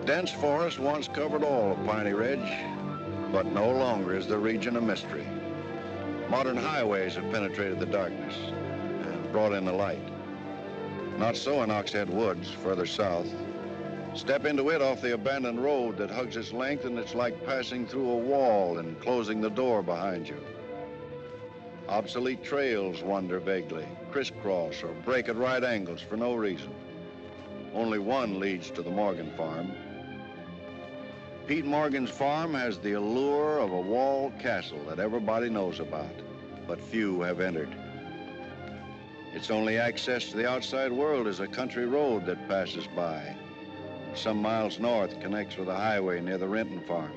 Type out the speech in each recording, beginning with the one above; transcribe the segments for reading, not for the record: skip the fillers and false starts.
Dense forest once covered all of Piney Ridge, but no longer is the region a mystery. Modern highways have penetrated the darkness and brought in the light. Not so in Oxhead Woods, further south. Step into it off the abandoned road that hugs its length, and it's like passing through a wall and closing the door behind you. Obsolete trails wander vaguely, crisscross or break at right angles for no reason. Only one leads to the Morgan farm. Pete Morgan's farm has the allure of a walled castle that everybody knows about, but few have entered. Its only access to the outside world is a country road that passes by. Some miles north connects with a highway near the Renton farm.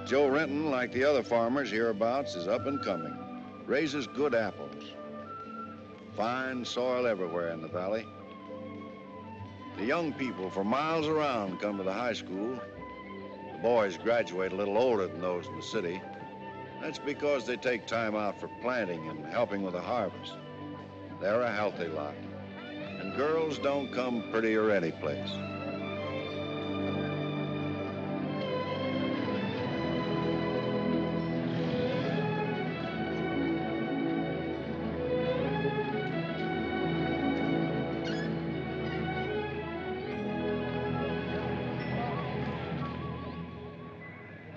Joe Renton, like the other farmers hereabouts, is up and coming, raises good apples. Fine soil everywhere in the valley. The young people for miles around come to the high school. The boys graduate a little older than those in the city. That's because they take time out for planting and helping with the harvest. They're a healthy lot. And girls don't come prettier any place.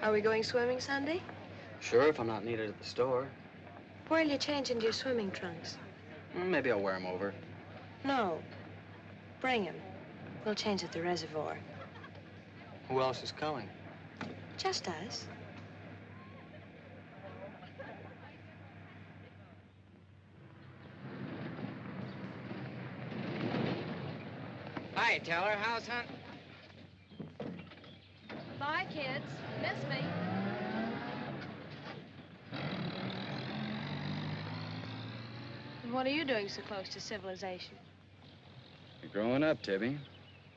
Are we going swimming Sunday? Sure, if I'm not needed at the store. Where'll you change into your swimming trunks? Maybe I'll wear them over. No. Bring 'em. We'll change at the reservoir. Who else is coming? Just us. Hi, Teller. How's hunt? Bye, kids. Miss me. And what are you doing so close to civilization? You're growing up, Tibby.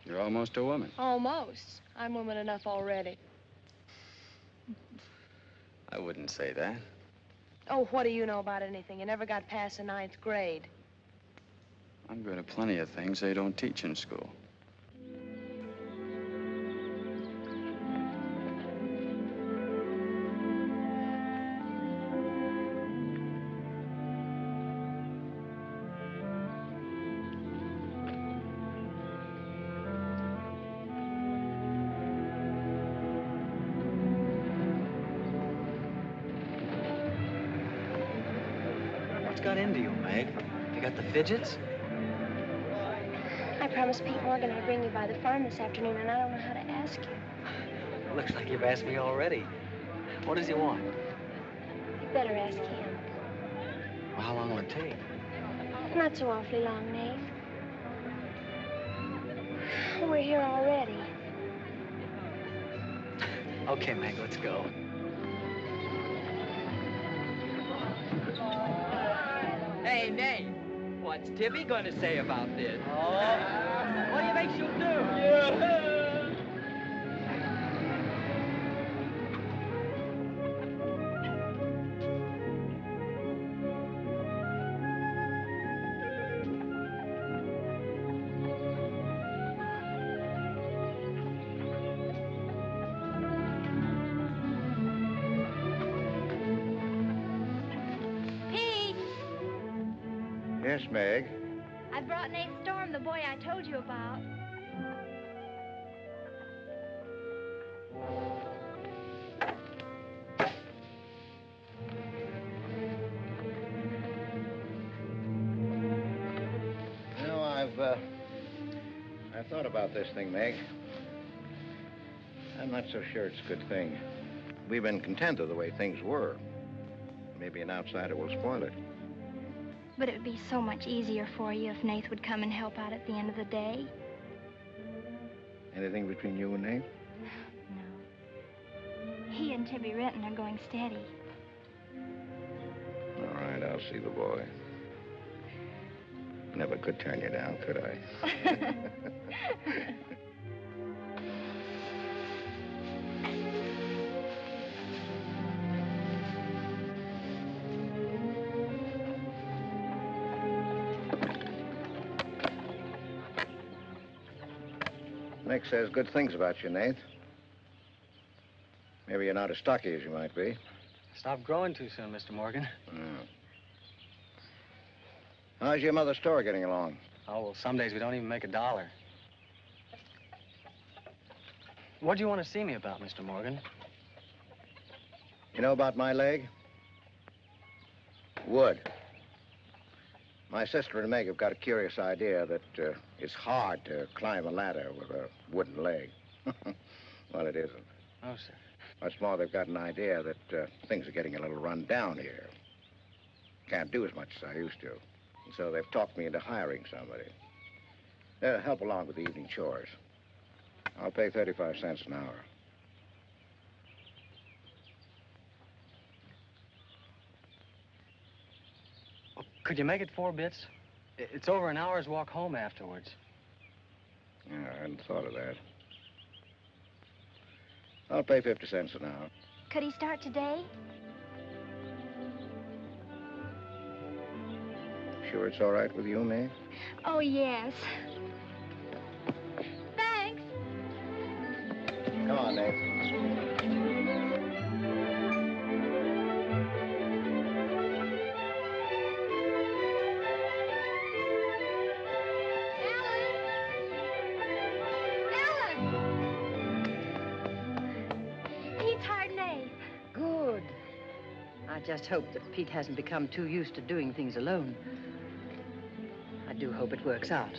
You're almost a woman. Almost. I'm woman enough already. I wouldn't say that. Oh, what do you know about anything? You never got past the 9th grade. I'm good at plenty of things they don't teach in school. Got into you, Meg? You got the fidgets? I promised Pete Morgan I'd bring you by the farm this afternoon, and I don't know how to ask you. Looks like you've asked me already. What does he want? You better ask him. Well, how long will it take? Not so awfully long, Nate. We're here already. Okay, Meg, let's go. Hey, Nate, what's Tibby gonna say about this? Oh, what do you think she'll do? Yeah. Yes, Meg. I brought Nate Storm, the boy I told you about. You know, I've thought about this thing, Meg. I'm not so sure it's a good thing. We've been content of the way things were. Maybe an outsider will spoil it. But it would be so much easier for you if Nate would come and help out at the end of the day. Anything between you and Nate? No. He and Tibby Renton are going steady. All right, I'll see the boy. Never could turn you down, could I? Nick says good things about you, Nate. Maybe you're not as stocky as you might be. Stop growing too soon, Mr. Morgan. How's your mother's store getting along? Oh, well, some days we don't even make $1. What do you want to see me about, Mr. Morgan? You know about my leg? Wood. My sister and Meg have got a curious idea that it's hard to climb a ladder with a wooden leg. Well, it isn't. Oh, sir. What's more, they've got an idea that things are getting a little run down here. Can't do as much as I used to. And so they've talked me into hiring somebody. They'll help along with the evening chores. I'll pay 35 cents an hour. Could you make it 4 bits? It's over an hour's walk home afterwards. Yeah, I hadn't thought of that. I'll pay 50 cents an hour. Could he start today? Sure it's all right with you, Mae? Oh, yes. Thanks. Come on, Nate. Good. I just hope that Pete hasn't become too used to doing things alone. I do hope it works out.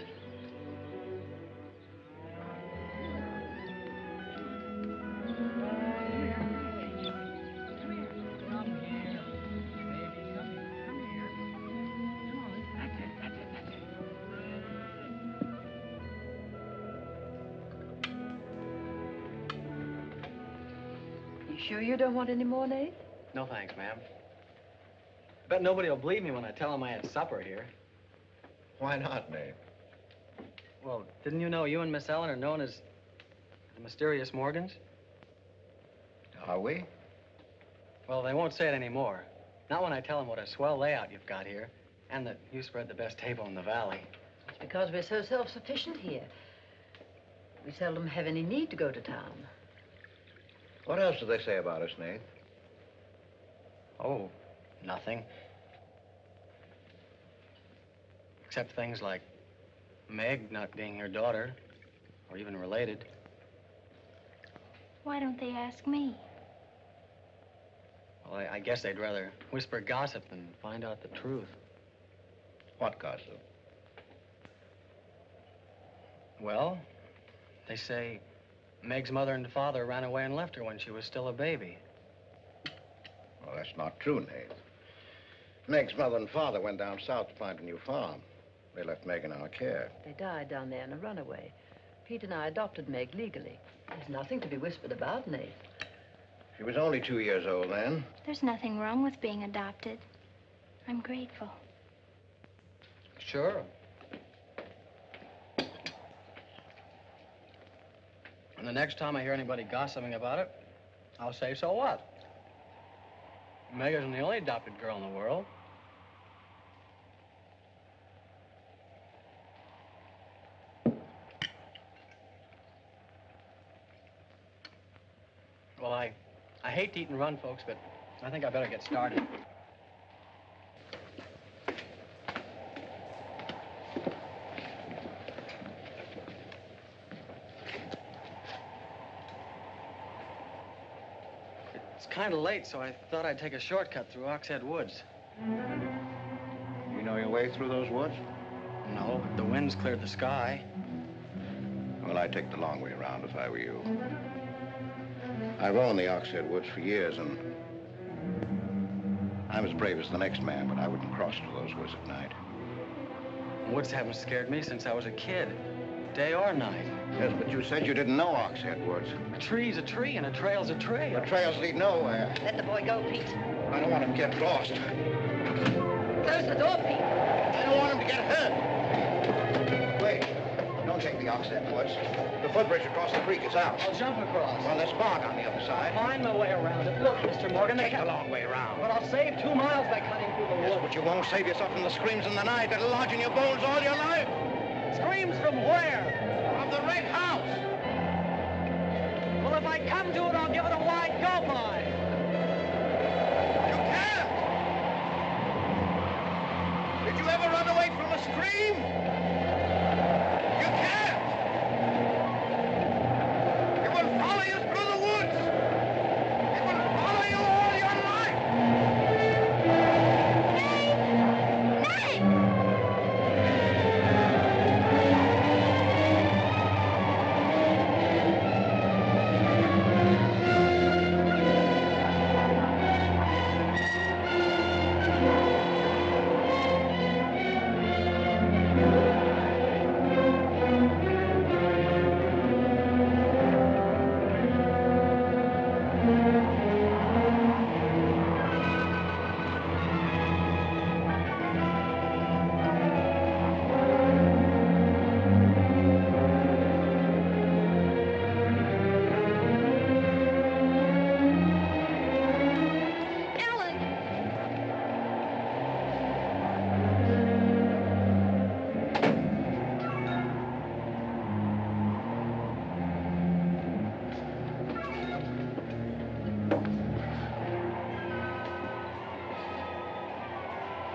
You sure you don't want any more, Nate? No thanks, ma'am. Bet nobody will believe me when I tell them I had supper here. Why not, Nate? Well, didn't you know you and Miss Ellen are known as the mysterious Morgans? Are we? Well, they won't say it anymore. Not when I tell them what a swell layout you've got here, and that you spread the best table in the valley. It's because we're so self-sufficient here. We seldom have any need to go to town. What else do they say about us, Nate? Oh, nothing. Except things like Meg not being your daughter, or even related. Why don't they ask me? Well, I guess they'd rather whisper gossip than find out the truth. What gossip? Well, they say Meg's mother and father ran away and left her when she was still a baby. Well, that's not true, Nate. Meg's mother and father went down south to find a new farm. They left Meg in our care. They died down there in a runaway. Pete and I adopted Meg legally. There's nothing to be whispered about, Nate. She was only 2 years old then. There's nothing wrong with being adopted. I'm grateful. Sure. And the next time I hear anybody gossiping about it, I'll say, so what? Meg isn't the only adopted girl in the world. Well, I hate to eat and run, folks, but I think I better get started. It's kind of late, so I thought I'd take a shortcut through Oxhead Woods. You know your way through those woods? No, but the wind's cleared the sky. Well, I'd take the long way around if I were you. I've owned the Oxhead Woods for years, and I'm as brave as the next man, but I wouldn't cross through those woods at night. Woods haven't scared me since I was a kid, day or night. Yes, but you said you didn't know Oxhead Woods. A tree's a tree, and a trail's a trail. The trails lead nowhere. Let the boy go, Pete. I don't want him to get lost. Close the door, Pete. I don't want him to get hurt. Wait. Don't take the Oxhead Woods. The footbridge across the creek is out. I'll jump across. Well, there's fog on the other side. Find my way around it. Look, Mr. Morgan, Take the long way around. But I'll save 2 miles by cutting through the Yes, woods. but you won't save yourself from the screams in the night that'll lodge in your bones all your life. Screams from where? Of the Red House. come to it, I'll give it a wide gulp on. You can't! Did you ever run away from a scream? You can't! It will follow you through the woods! It will follow you all your life!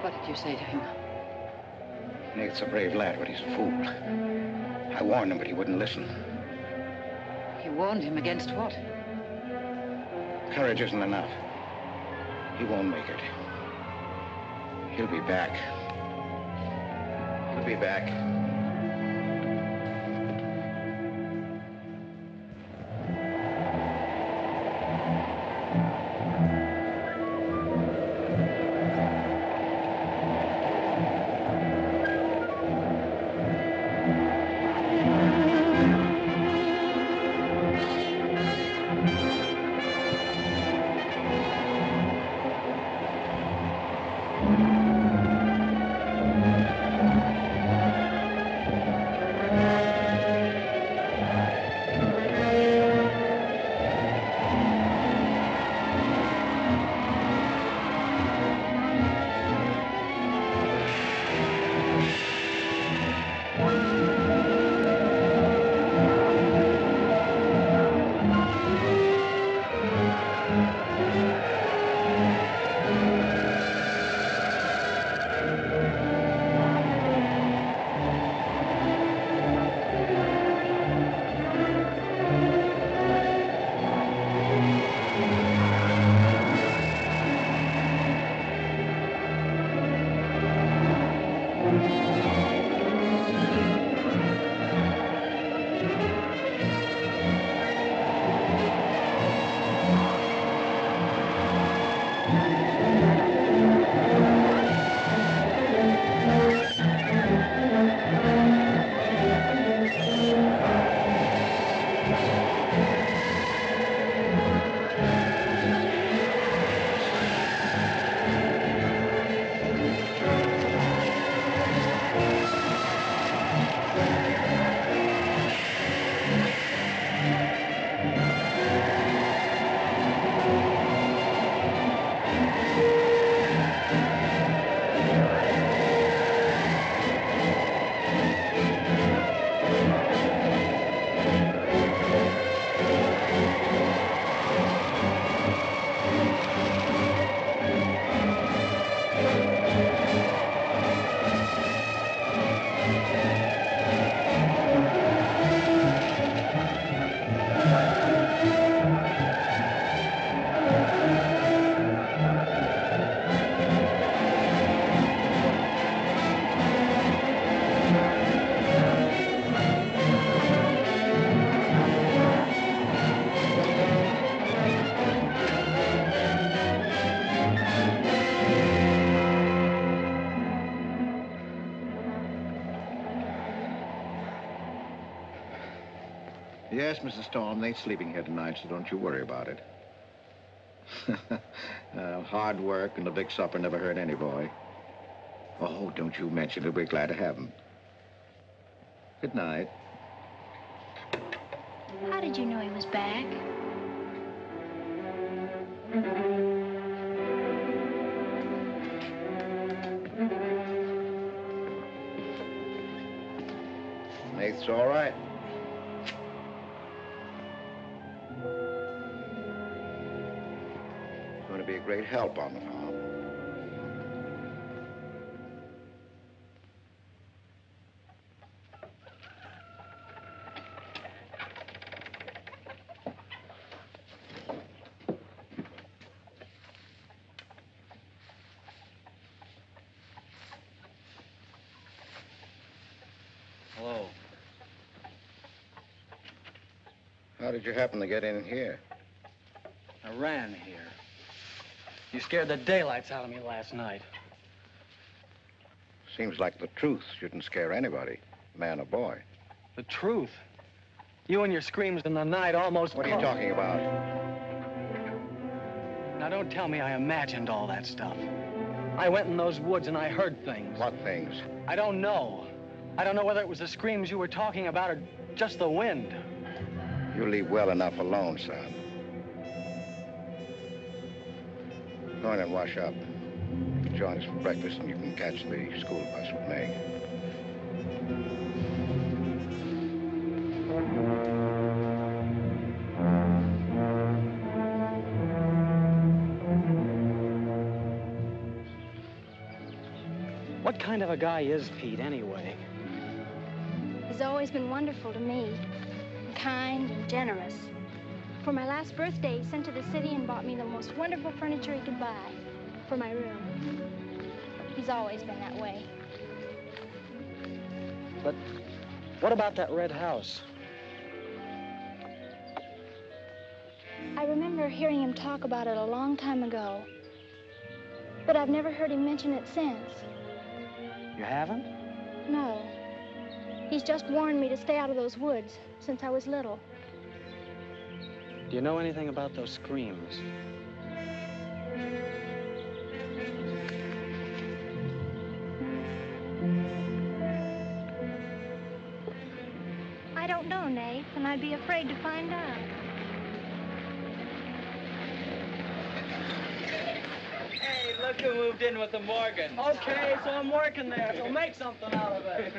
What did you say to him? Nate's a brave lad, but he's a fool. I warned him, but he wouldn't listen. You warned him against what? Courage isn't enough. He won't make it. He'll be back. He'll be back. Yes, Mrs. Storm, Nate's sleeping here tonight, so don't you worry about it. Hard work and a big supper never hurt any boy. Oh, don't you mention it. We're glad to have him. Good night. How did you know he was back? Nate's all right. going to be a great help on the farm. Hello. How did you happen to get in here? I ran here. You scared the daylights out of me last night. Seems like the truth shouldn't scare anybody, man or boy. The truth? You and your screams in the night almost... What are you talking about? Now, don't tell me I imagined all that stuff. I went in those woods and I heard things. What things? I don't know. I don't know whether it was the screams you were talking about or just the wind. You leave well enough alone, son. Go in and wash up. Join us for breakfast and you can catch the school bus with me. What kind of a guy is Pete, anyway? He's always been wonderful to me. Kind and generous. For my last birthday, he sent to the city and bought me the most wonderful furniture he could buy for my room. He's always been that way. But what about that red house? I remember hearing him talk about it a long time ago. But I've never heard him mention it since. You haven't? No. He's just warned me to stay out of those woods since I was little. Do you know anything about those screams? I don't know, Nate, and I'd be afraid to find out. Hey, look who moved in with the Morgans. Okay, so I'm working there, so make something out of it.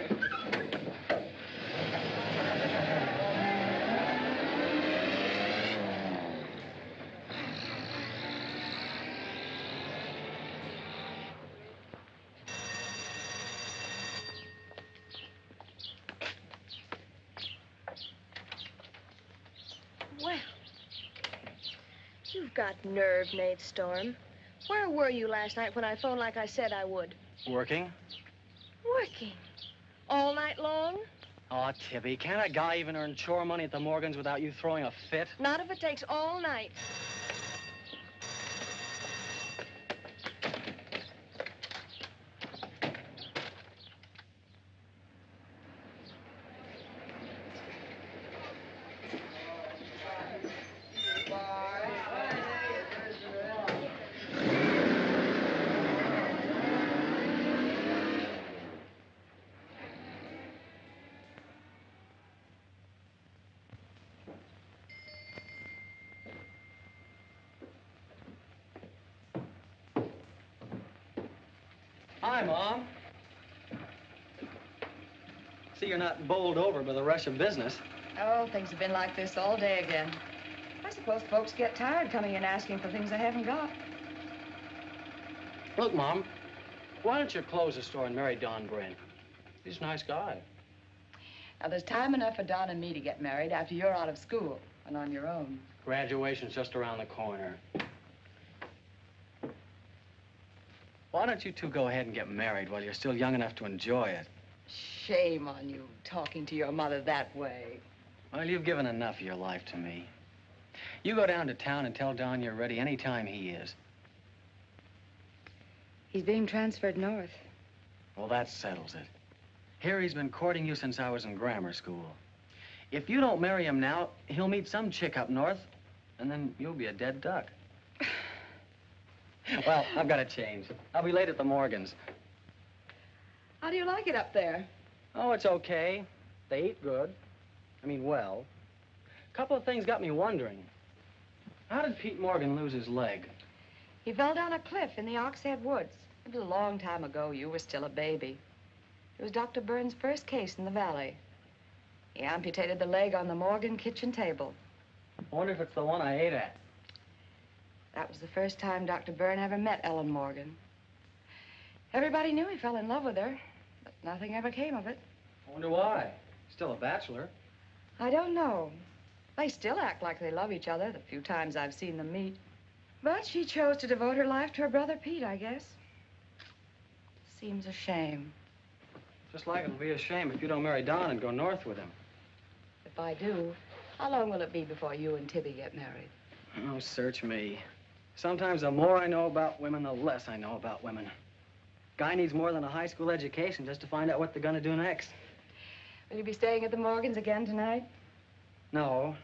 Well, you've got nerve, Nate Storm. Where were you last night when I phoned like I said I would? Working? Working. All night long? Oh, Tibby, can't a guy even earn chore money at the Morgans without you throwing a fit? Not if it takes all night. Hi, Mom. See, you're not bowled over by the rush of business. Oh, things have been like this all day again. I suppose folks get tired coming in asking for things they haven't got. Look, Mom, why don't you close the store and marry Don Brent? He's a nice guy. Now, there's time enough for Don and me to get married after you're out of school and on your own. Graduation's just around the corner. Why don't you two go ahead and get married while you're still young enough to enjoy it? Shame on you, talking to your mother that way. Well, you've given enough of your life to me. You go down to town and tell Don you're ready any time he is. He's being transferred north. Well, that settles it. Here he's been courting you since I was in grammar school. If you don't marry him now, he'll meet some chick up north, and then you'll be a dead duck. Well, I've got to change. I'll be late at the Morgans. How do you like it up there? Oh, it's okay. They eat good. I mean, well. A couple of things got me wondering. How did Pete Morgan lose his leg? He fell down a cliff in the Oxhead Woods. It was a long time ago. You were still a baby. It was Dr. Burns' first case in the valley. He amputated the leg on the Morgan kitchen table. I wonder if it's the one I ate at. That was the first time Dr. Byrne ever met Ellen Morgan. Everybody knew he fell in love with her, but nothing ever came of it. I wonder why. Still a bachelor. I don't know. They still act like they love each other the few times I've seen them meet. But she chose to devote her life to her brother Pete, I guess. Seems a shame. Just like it'll be a shame if you don't marry Don and go north with him. If I do, how long will it be before you and Tibby get married? Oh, search me. Sometimes the more I know about women, the less I know about women. Guy needs more than a high school education just to find out what they're gonna do next. Will you be staying at the Morgans again tonight? No.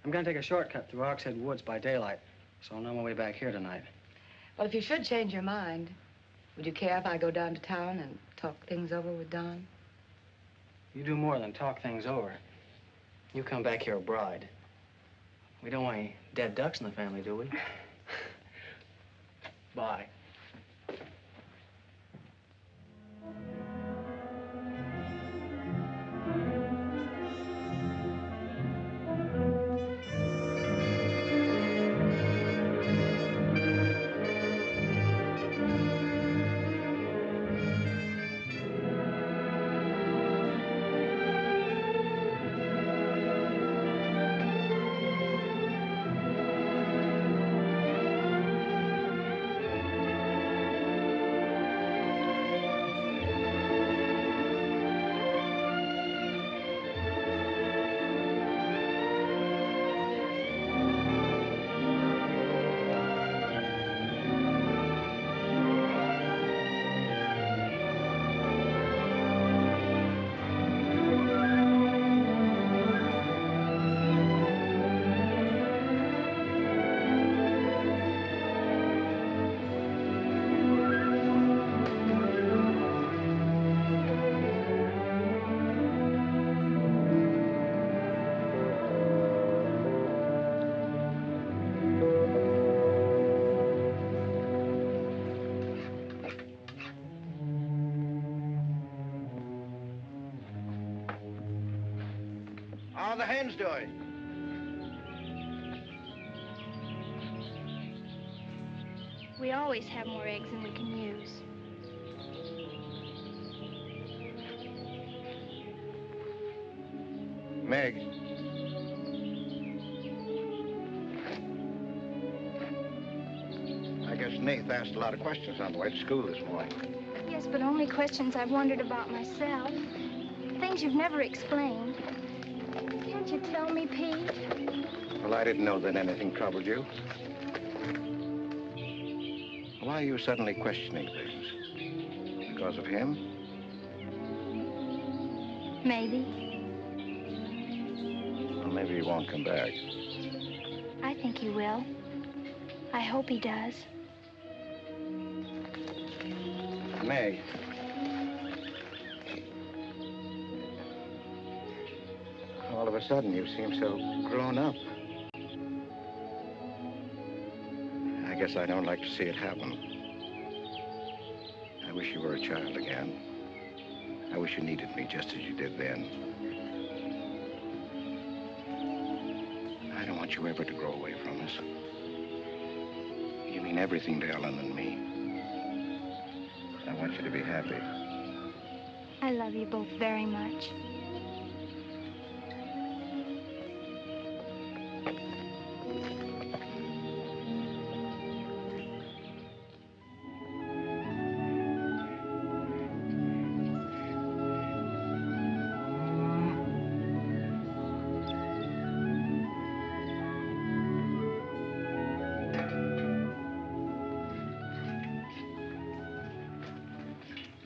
I'm gonna take a shortcut through Oxhead Woods by daylight, so I'll know my way back here tonight. Well, if you should change your mind, would you care if I go down to town and talk things over with Don? You do more than talk things over. You come back here a bride. We don't want any dead ducks in the family, do we? Bye. How are the hens doing? We always have more eggs than we can use. Meg. I guess Nath asked a lot of questions on the way to school this morning. Yes, but only questions I've wondered about myself. Things you've never explained. Can't you tell me, Pete? Well, I didn't know that anything troubled you. Why are you suddenly questioning things? Because of him? Maybe. Well, maybe he won't come back. I think he will. I hope he does. Meg. All of a sudden, you seem so grown up. I guess I don't like to see it happen. I wish you were a child again. I wish you needed me just as you did then. I don't want you ever to grow away from us. You mean everything to Ellen and me. I want you to be happy. I love you both very much.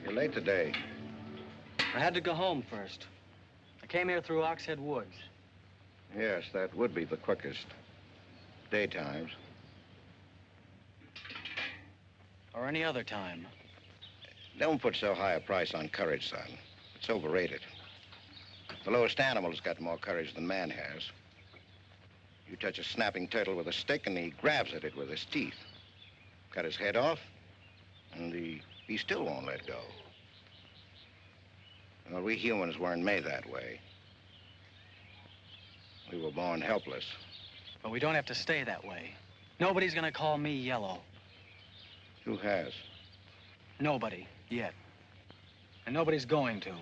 You're late today. I had to go home first. I came here through Oxhead Woods. Yes, that would be the quickest. Daytimes. Or any other time. Don't put so high a price on courage, son. It's overrated. The lowest animal's got more courage than man has. You touch a snapping turtle with a stick and he grabs at it with his teeth. Cut his head off, and he still won't let go. Well, we humans weren't made that way. We were born helpless. But we don't have to stay that way. Nobody's gonna call me yellow. Who has? Nobody, yet. And nobody's going to.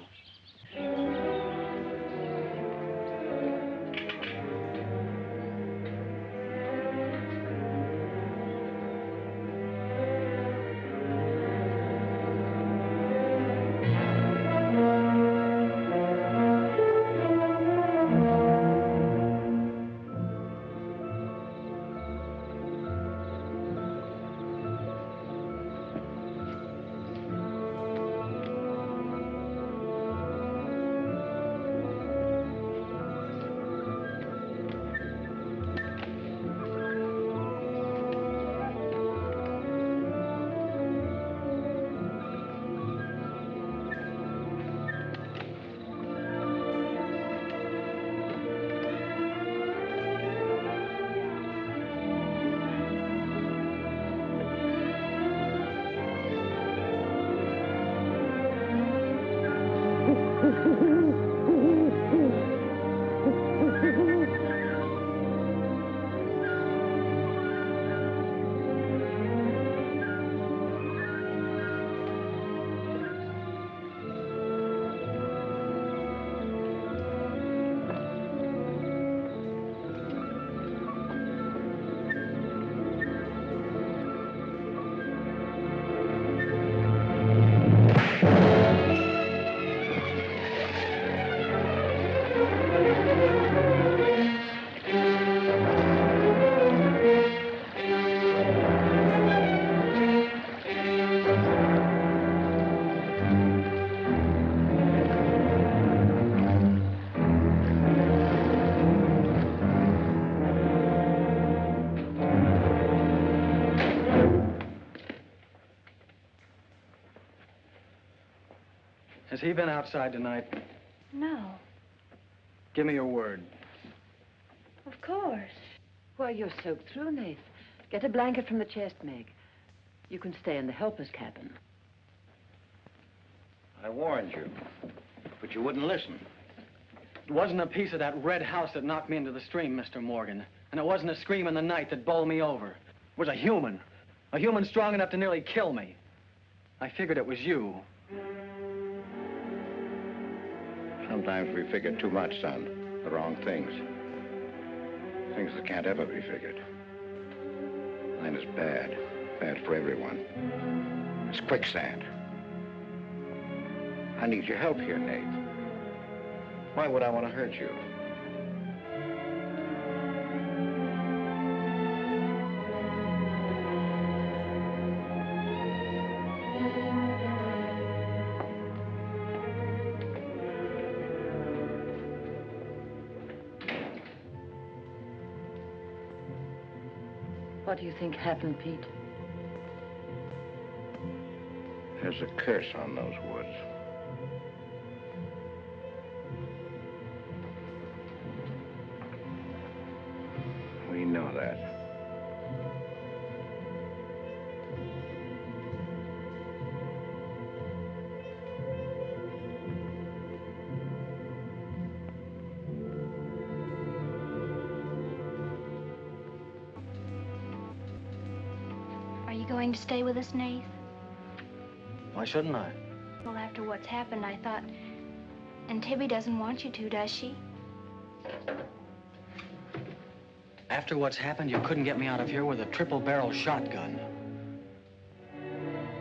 Has he been outside tonight? No, Give me your word. of course. Why, you're soaked through, Nath. Get a blanket from the chest, Meg. You can stay in the helper's cabin. I warned you, but you wouldn't listen. It wasn't a piece of that red house that knocked me into the stream, Mr. Morgan. And it wasn't a scream in the night that bowled me over. It was a human strong enough to nearly kill me. I figured it was you. Sometimes we figure too much, son. The wrong things. Things that can't ever be figured. Mine is bad. Bad for everyone. It's quicksand. I need your help here, Nate. Why would I want to hurt you? What do you think happened, Pete? There's a curse on those woods. We know that. Are you going to stay with us, Nath? Why shouldn't I? Well, after what's happened, I thought... And Tibby doesn't want you to, does she? After what's happened, you couldn't get me out of here with a triple-barrel shotgun.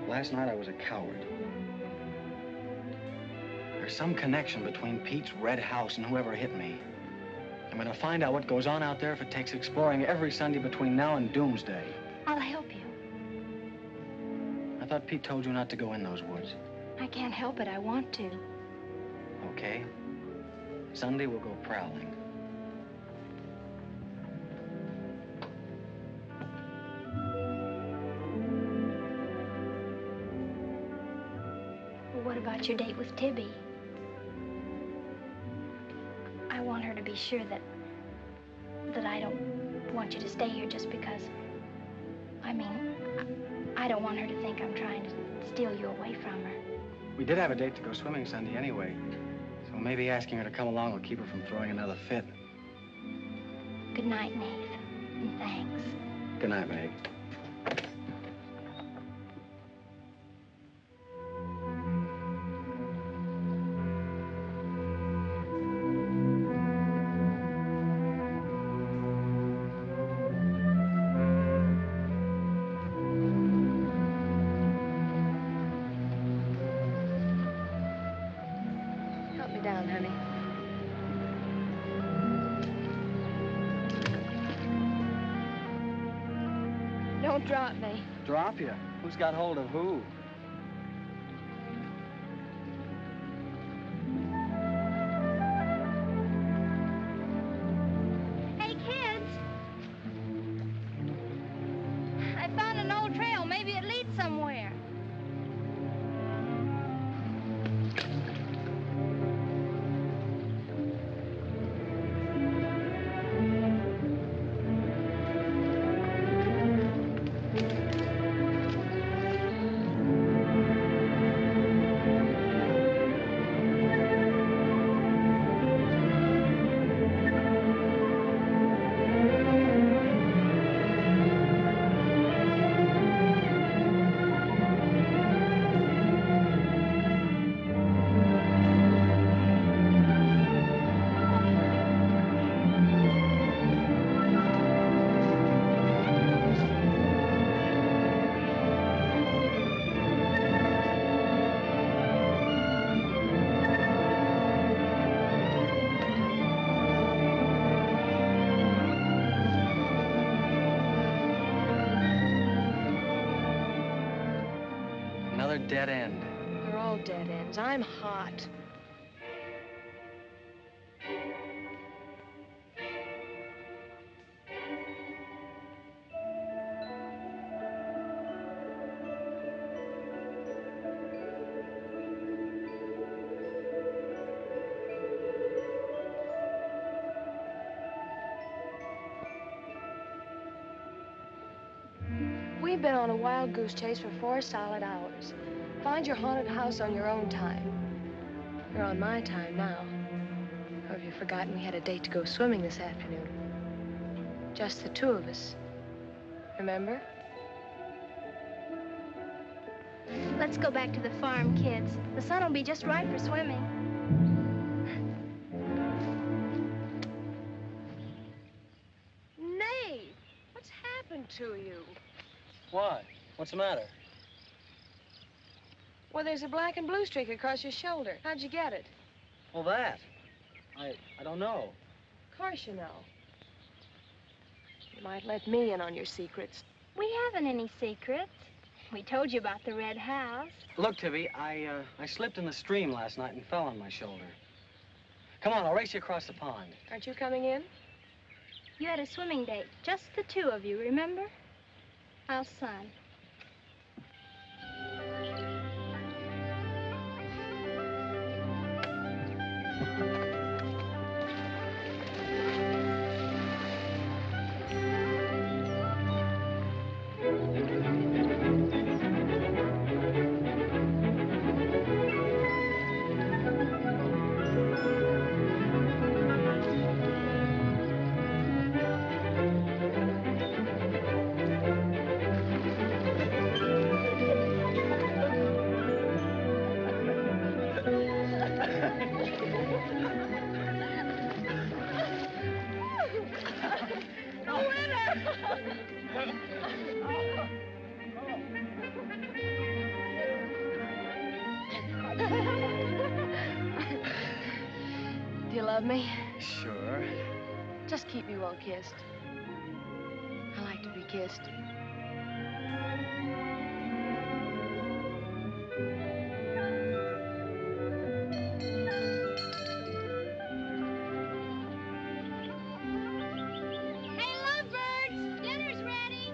Last night, I was a coward. There's some connection between Pete's red house and whoever hit me. I'm gonna find out what goes on out there if it takes exploring every Sunday between now and doomsday. I'll help you. I thought Pete told you not to go in those woods. I can't help it. I want to. Okay. Sunday, we'll go prowling. Well, what about your date with Tibby? I want her to be sure that I don't want you to stay here just because... I mean, I don't want her to think I'm trying to steal you away from her. We did have a date to go swimming Sunday anyway, so maybe asking her to come along will keep her from throwing another fit. Good night, Nath, and thanks. Good night, Meg. Help me down, honey. Don't drop me. Drop you? Who's got hold of who? Hey, kids! I found an old trail. Maybe it leads somewhere. Another dead end. They're all dead ends. I'm hot. We've been on a wild goose chase for 4 solid hours. Find your haunted house on your own time. You're on my time now. Or have you forgotten we had a date to go swimming this afternoon? Just the two of us. Remember? Let's go back to the farm, kids. The sun will be just right for swimming. Nate, what's happened to you? Why? What's the matter? Well, there's a black and blue streak across your shoulder. How'd you get it? Well, that. I don't know. Of course you know. You might let me in on your secrets. We haven't any secrets. We told you about the red house. Look, Tibby, I slipped in the stream last night and fell on my shoulder. Come on, I'll race you across the pond. Aren't you coming in? You had a swimming date, just the two of you, remember? How's Son? Do you love me? Sure. Just keep me well kissed. I like to be kissed. Hey, lovebirds! Dinner's ready!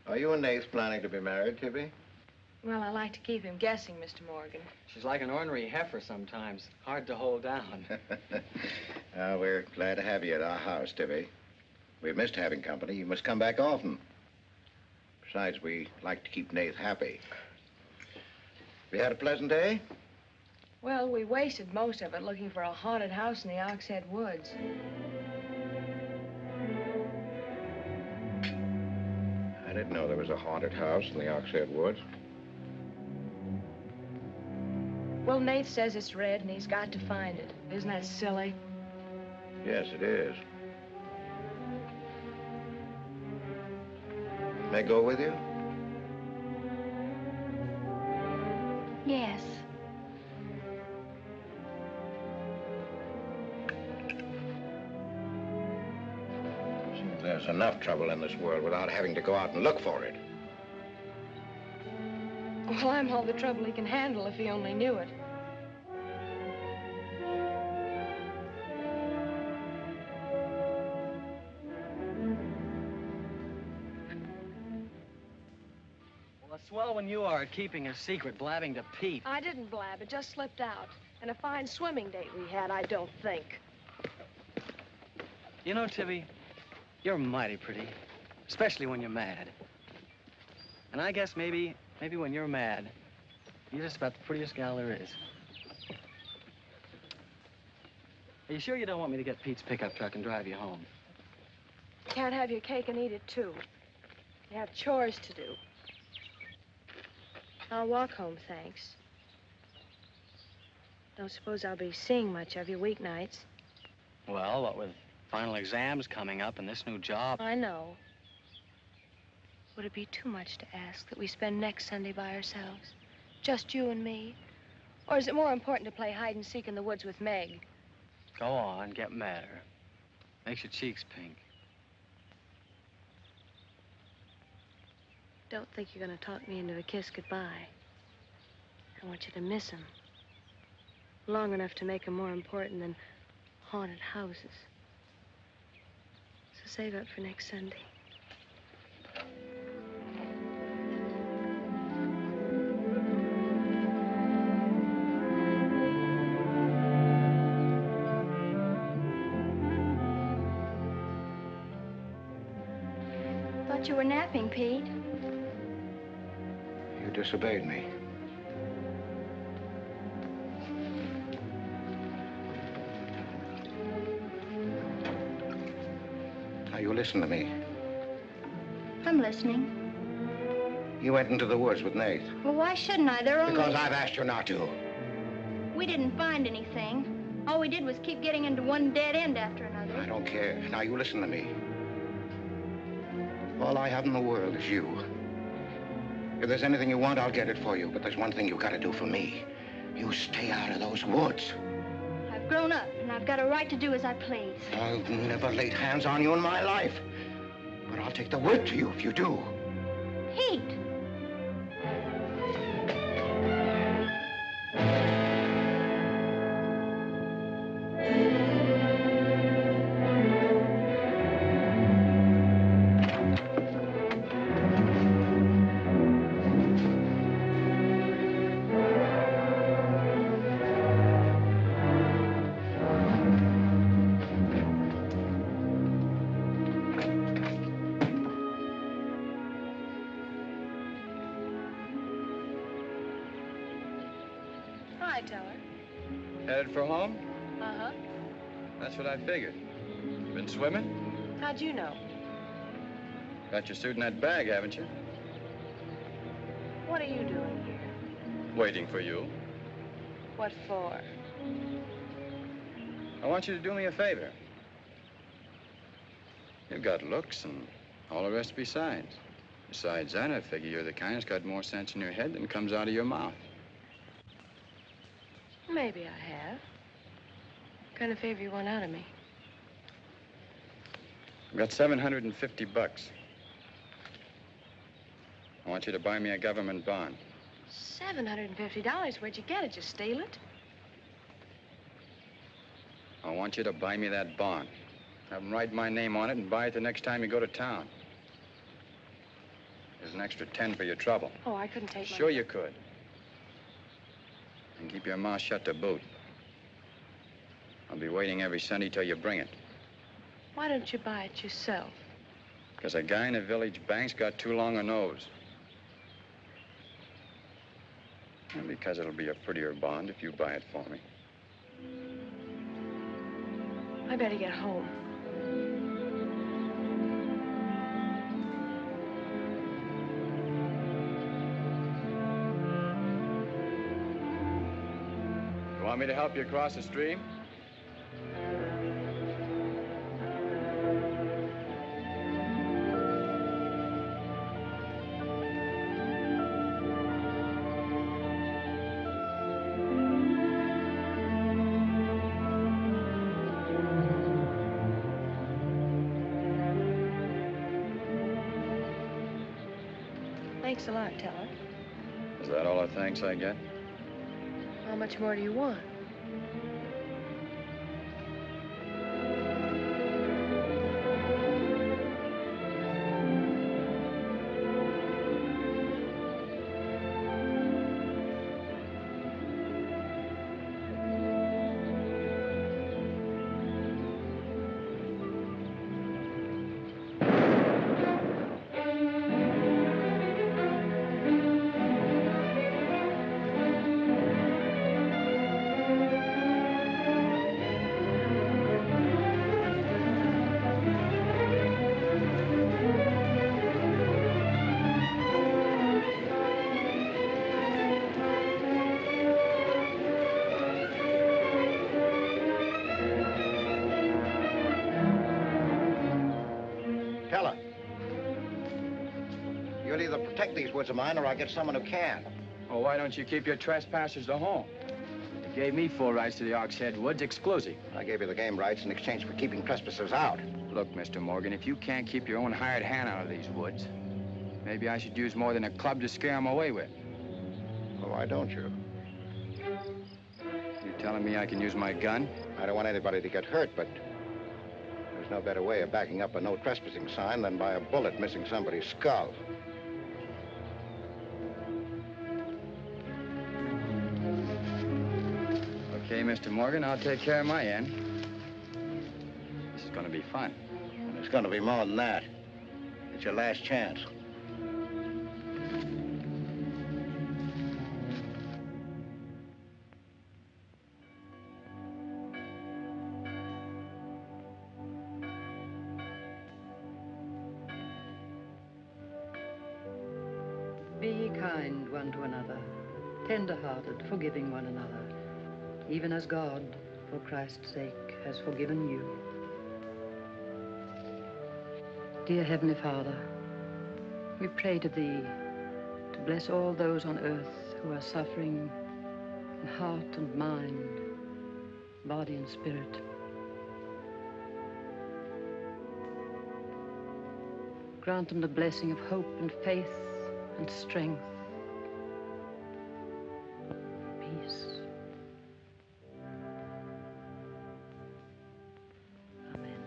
Are you and Nath planning to be married, Tibby? Well, I like to keep him guessing, Mr. Morgan. She's like an ornery heifer sometimes. Hard to hold down. We're glad to have you at our house, Tibby. We've missed having company. You must come back often. Besides, we like to keep Nath happy. We had a pleasant day? Well, we wasted most of it looking for a haunted house in the Oxhead Woods. I didn't know there was a haunted house in the Oxhead Woods. Well, Nath says it's red and he's got to find it. Isn't that silly? Yes, it is. May I go with you? Yes. There's enough trouble in this world without having to go out and look for it. Well, I'm all the trouble he can handle if he only knew it. Well, a swell when you are at keeping a secret, blabbing to Pete. I didn't blab. It just slipped out. And a fine swimming date we had, I don't think. You know, Tibby, you're mighty pretty, especially when you're mad. And I guess maybe when you're mad, you're just about the prettiest gal there is. Are you sure you don't want me to get Pete's pickup truck and drive you home? You can't have your cake and eat it, too. You have chores to do. I'll walk home, thanks. Don't suppose I'll be seeing much of you weeknights. Well, what with final exams coming up and this new job. I know. Would it be too much to ask that we spend next Sunday by ourselves? Just you and me? Or is it more important to play hide and seek in the woods with Meg? Go on, get madder. Makes your cheeks pink. Don't think you're gonna talk me into a kiss goodbye. I want you to miss him. Long enough to make him more important than haunted houses. So save up for next Sunday. Thought you were napping, Pete. You disobeyed me. Now, you listen to me. I'm listening. You went into the woods with Nath. Well, why shouldn't I? They're only... Because I've asked you not to. We didn't find anything. All we did was keep getting into one dead end after another. I don't care. Now, you listen to me. All I have in the world is you. If there's anything you want, I'll get it for you. But there's one thing you gotta do for me. You stay out of those woods. I've grown up, and I've got a right to do as I please. I've never laid hands on you in my life. But I'll take the word to you if you do. Pete! Hi, Teller. Headed for home? Uh-huh. That's what I figured. Been swimming? How'd you know? Got your suit in that bag, haven't you? What are you doing here? Waiting for you. What for? I want you to do me a favor. You've got looks and all the rest besides. Besides that, I figure you're the kind that's got more sense in your head than comes out of your mouth. Maybe I have. What kind of favor you want out of me? I've got $750. I want you to buy me a government bond. $750? Where'd you get it? You steal it? I want you to buy me that bond. Have them write my name on it and buy it the next time you go to town. There's an extra 10 for your trouble. Oh, I couldn't take Sure you could. And keep your mouth shut to boot. I'll be waiting every Sunday till you bring it. Why don't you buy it yourself? Because a guy in a village bank's got too long a nose. And because it'll be a prettier bond if you buy it for me. I better get home. You want me to help you across the stream? Thanks a lot, Teller. Is that all the thanks I get? How much more do you want? You'll either protect these woods of mine or I'll get someone who can. Well, why don't you keep your trespassers to home? You gave me full rights to the Ox Head Woods, exclusive. I gave you the game rights in exchange for keeping trespassers out. Look, Mr. Morgan, if you can't keep your own hired hand out of these woods, maybe I should use more than a club to scare them away with. Well, why don't you? You telling me I can use my gun? I don't want anybody to get hurt, but there's no better way of backing up a no trespassing sign than by a bullet missing somebody's skull. Okay, Mr. Morgan, I'll take care of my end. This is going to be fun. It's going to be more than that. It's your last chance. Be kind one to another, tender-hearted, forgiving one another, even as God, for Christ's sake, has forgiven you. Dear Heavenly Father, we pray to Thee to bless all those on earth who are suffering in heart and mind, body and spirit. Grant them the blessing of hope and faith and strength, peace. Amen.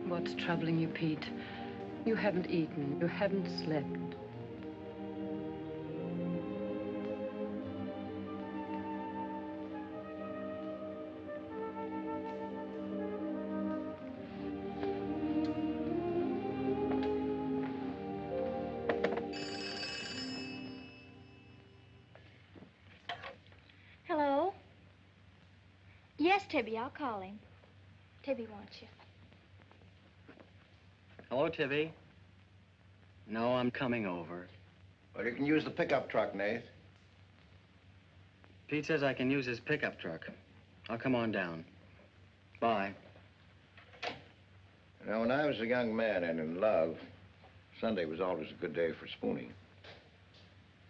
What's troubling you, Pete? You haven't eaten, you haven't slept. Hello? Yes, Tibby, I'll call him. Tibby wants you. Hello, Tibby. No, I'm coming over. Well, you can use the pickup truck, Nath. Pete says I can use his pickup truck. I'll come on down. Bye. You know, when I was a young man and in love, Sunday was always a good day for spooning.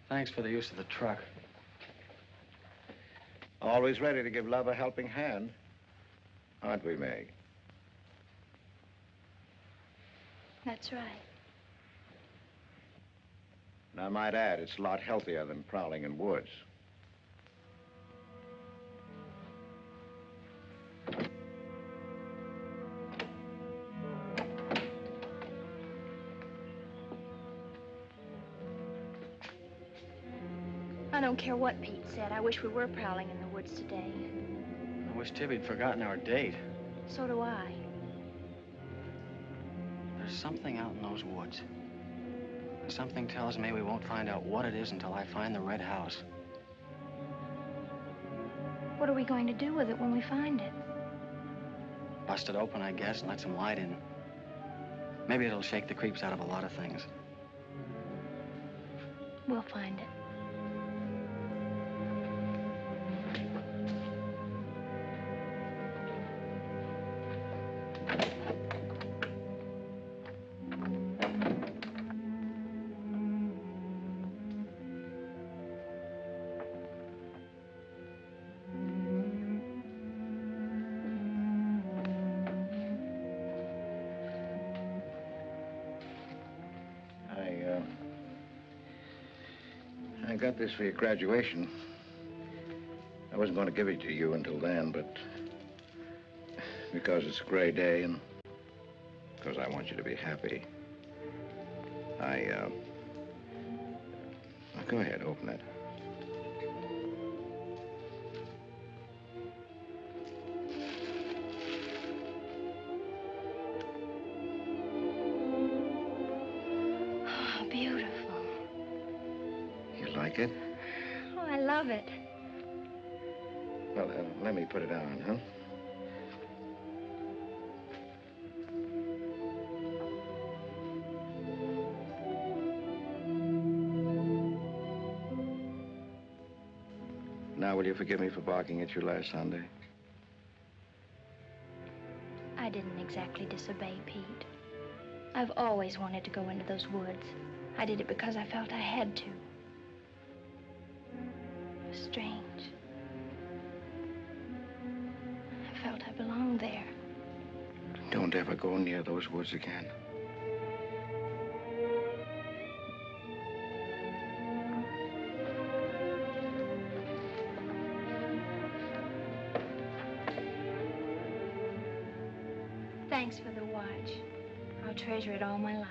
Thanks for the use of the truck. Always ready to give love a helping hand. Aren't we, Meg? That's right. And I might add, it's a lot healthier than prowling in woods. I don't care what Pete said. I wish we were prowling in the woods today. I wish Tibby'd forgotten our date. So do I. There's something out in those woods. Something tells me we won't find out what it is until I find the red house. What are we going to do with it when we find it? Bust it open, I guess, and let some light in. Maybe it'll shake the creeps out of a lot of things. We'll find it. I got this for your graduation. I wasn't going to give it to you until then, but because it's a gray day and because I want you to be happy, go ahead, open it. Oh, beautiful. You like it? Oh, I love it. Well, let me put it on, huh? Now, will you forgive me for barking at you last Sunday? I didn't exactly disobey Pete. I've always wanted to go into those woods. I did it because I felt I had to. It was strange. I felt I belonged there. Don't ever go near those woods again. Thanks for the watch. I'll treasure it all my life.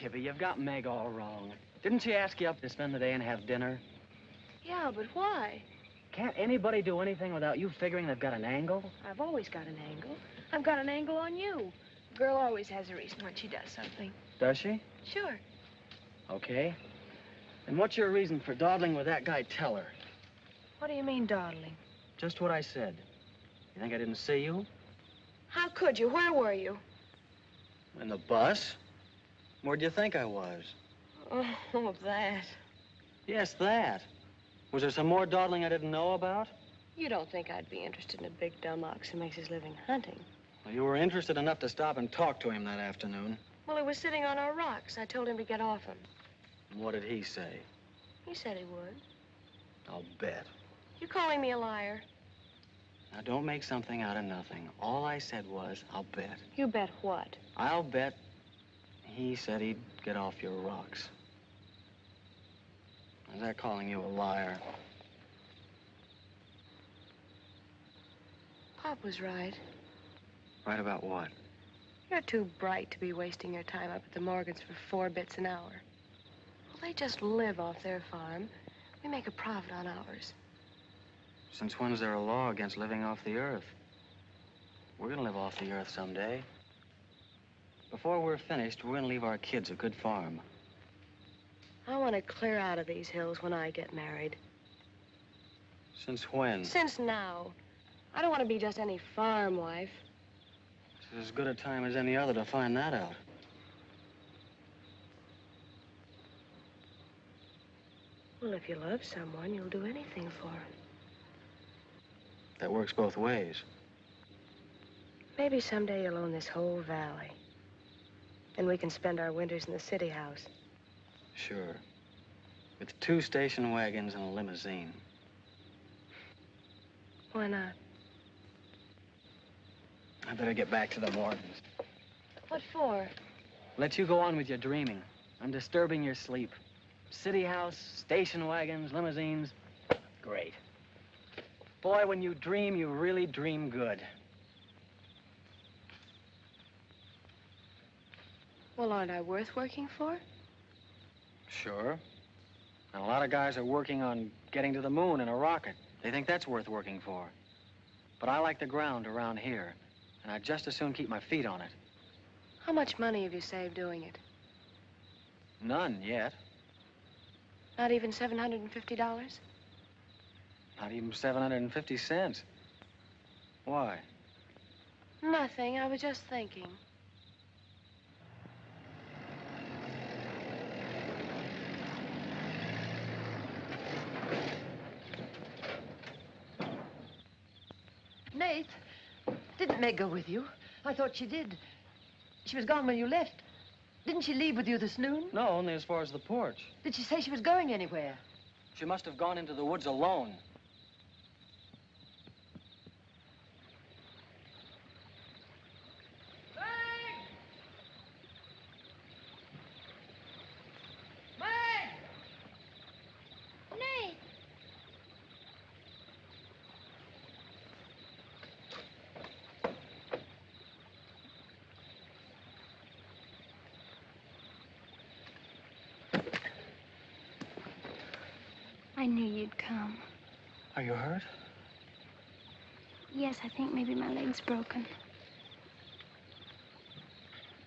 Tibby, you've got Meg all wrong. Didn't she ask you up to spend the day and have dinner? Yeah, but why? Can't anybody do anything without you figuring they've got an angle? I've always got an angle. I've got an angle on you. A girl always has a reason when she does something. Does she? Sure. Okay. And what's your reason for dawdling with that guy Teller? What do you mean, dawdling? Just what I said. You think I didn't see you? How could you? Where were you? In the bus? Where'd you think I was? Oh, that. Yes, that. Was there some more dawdling I didn't know about? You don't think I'd be interested in a big dumb ox who makes his living hunting? Well, you were interested enough to stop and talk to him that afternoon. Well, he was sitting on our rocks. I told him to get off him. And what did he say? He said he would. I'll bet. You calling me a liar? Now, don't make something out of nothing. All I said was, I'll bet. You bet what? I'll bet he said he'd get off your rocks. Is that calling you a liar? Pop was right. Right about what? You're too bright to be wasting your time up at the Morgans for 4 bits an hour. Well, they just live off their farm. We make a profit on ours. Since when's there a law against living off the earth? We're gonna live off the earth someday. Before we're finished, we're gonna leave our kids a good farm. I want to clear out of these hills when I get married. Since when? Since now. I don't want to be just any farm wife. This is as good a time as any other to find that out. Well, if you love someone, you'll do anything for him. That works both ways. Maybe someday you'll own this whole valley. Then we can spend our winters in the city house. Sure. With 2 station wagons and a limousine. Why not? I better get back to the Morgans. What for? Let you go on with your dreaming. I'm disturbing your sleep. City house, station wagons, limousines. Great. Boy, when you dream, you really dream good. Well, aren't I worth working for? Sure. And a lot of guys are working on getting to the moon in a rocket. They think that's worth working for. But I like the ground around here, and I'd just as soon keep my feet on it. How much money have you saved doing it? None yet. Not even $750? Not even 750 cents. Why? Nothing. I was just thinking. Nate, didn't Meg go with you? I thought she did. She was gone when you left. Didn't she leave with you this noon? No, only as far as the porch. Did she say she was going anywhere? She must have gone into the woods alone. I knew you'd come. Are you hurt? Yes, I think maybe my leg's broken.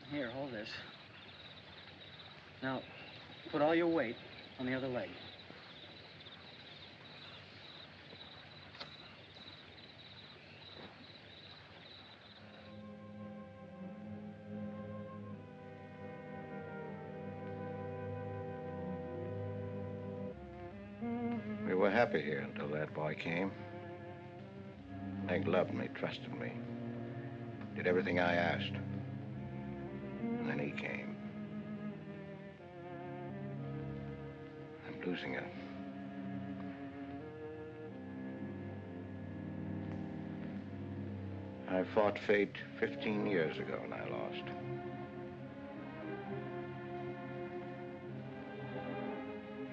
Here, hold this. Now, put all your weight on the other leg. We were happy here until that boy came. Meg loved me, trusted me, did everything I asked. And then he came. I'm losing her. I fought fate 15 years ago and I lost.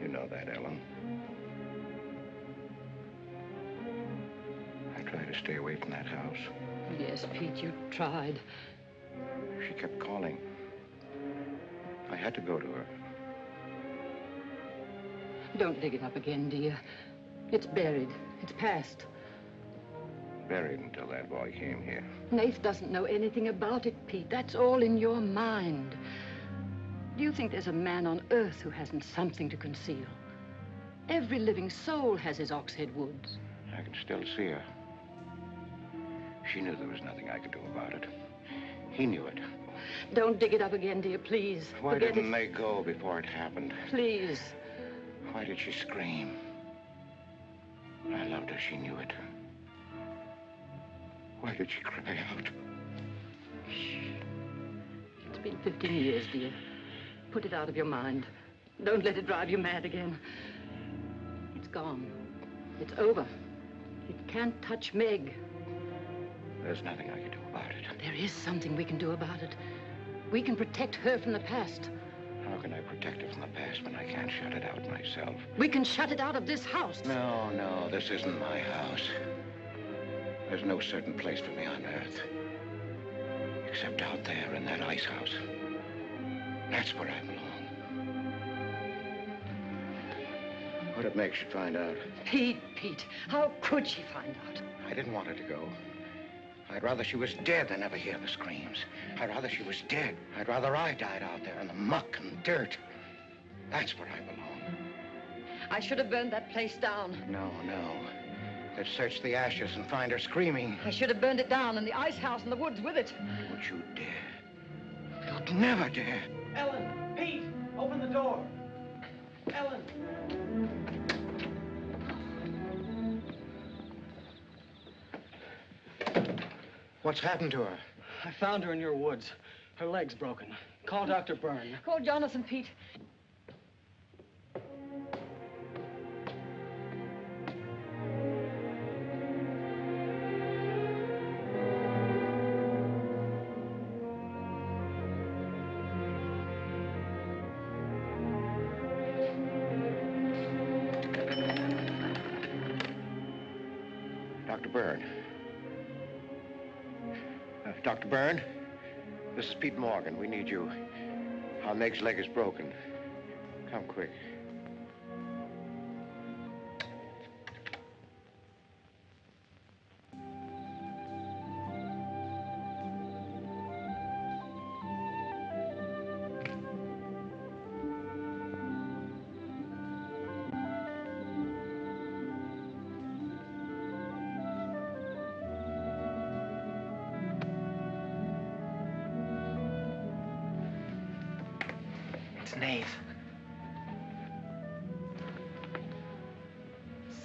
You know that, Ellen. I tried to stay away from that house. Yes, Pete, you tried. She kept calling. I had to go to her. Don't dig it up again, dear. It's buried. It's past. Buried until that boy came here. Nath doesn't know anything about it, Pete. That's all in your mind. Do you think there's a man on earth who hasn't something to conceal? Every living soul has his Oxhead Woods. I can still see her. She knew there was nothing I could do about it. He knew it. Don't dig it up again, dear, please. Why Forget didn't it. they go before it happened? Please. Why did she scream? I loved her. She knew it. Why did she cry out? It's been 15 years, dear. Put it out of your mind. Don't let it drive you mad again. It's gone. It's over. It can't touch Meg. There's nothing I can do about it. There is something we can do about it. We can protect her from the past. How can I protect her from the past when I can't shut it out myself? We can shut it out of this house. No, this isn't my house. There's no certain place for me on Earth. Except out there in that ice house. That's where I belong. What'd it make she'd find out? Pete, how could she find out? I didn't want her to go. I'd rather she was dead than ever hear the screams. I'd rather she was dead. I'd rather I died out there in the muck and dirt. That's where I belong. I should have burned that place down. No. They'd search the ashes and find her screaming. I should have burned it down and the ice house in the woods with it. Don't you dare. You'd never dare. Ellen, Pete, open the door. Ellen. What's happened to her? I found her in your woods. Her leg's broken. Call Dr. Byrne. Call Jonathan, Pete. Dr. Byrne. Dr. Byrne, this is Pete Morgan. We need you. Our Meg's leg is broken. Come quick.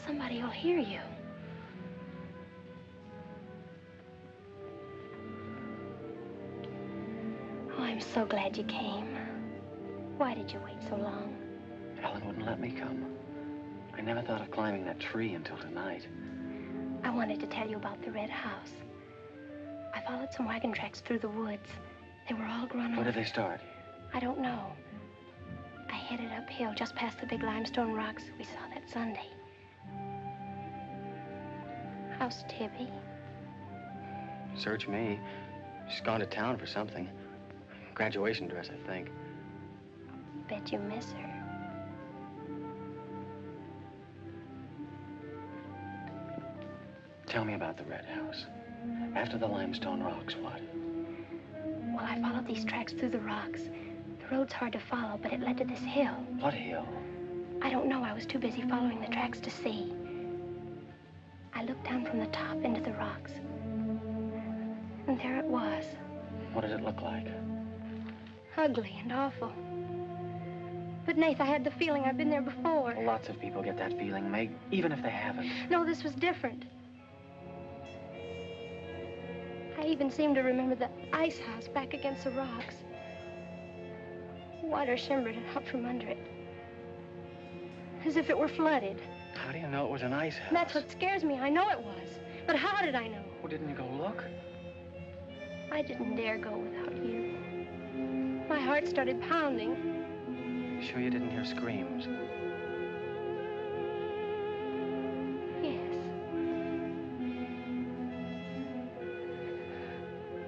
Somebody will hear you. Oh, I'm so glad you came. Why did you wait so long? Ellen wouldn't let me come. I never thought of climbing that tree until tonight. I wanted to tell you about the red house. I followed some wagon tracks through the woods. They were all grown over. Where did they start? I don't know. I headed uphill just past the big limestone rocks we saw that Sunday. How's Tibby? Search me. She's gone to town for something. Graduation dress, I think. Bet you miss her. Tell me about the red house. After the limestone rocks, what? Well, I followed these tracks through the rocks. The road's hard to follow, but it led to this hill. What hill? I don't know. I was too busy following the tracks to see. I looked down from the top into the rocks. And there it was. What did it look like? Ugly and awful. But, Nath, I had the feeling I'd been there before. Well, lots of people get that feeling, Meg, even if they haven't. No, this was different. I even seem to remember the ice house back against the rocks. Water shimmered out from under it. As if it were flooded. How do you know it was an ice house? That's what scares me. I know it was. But how did I know? Well, didn't you go look? I didn't dare go without you. My heart started pounding. Sure you didn't hear screams? Yes.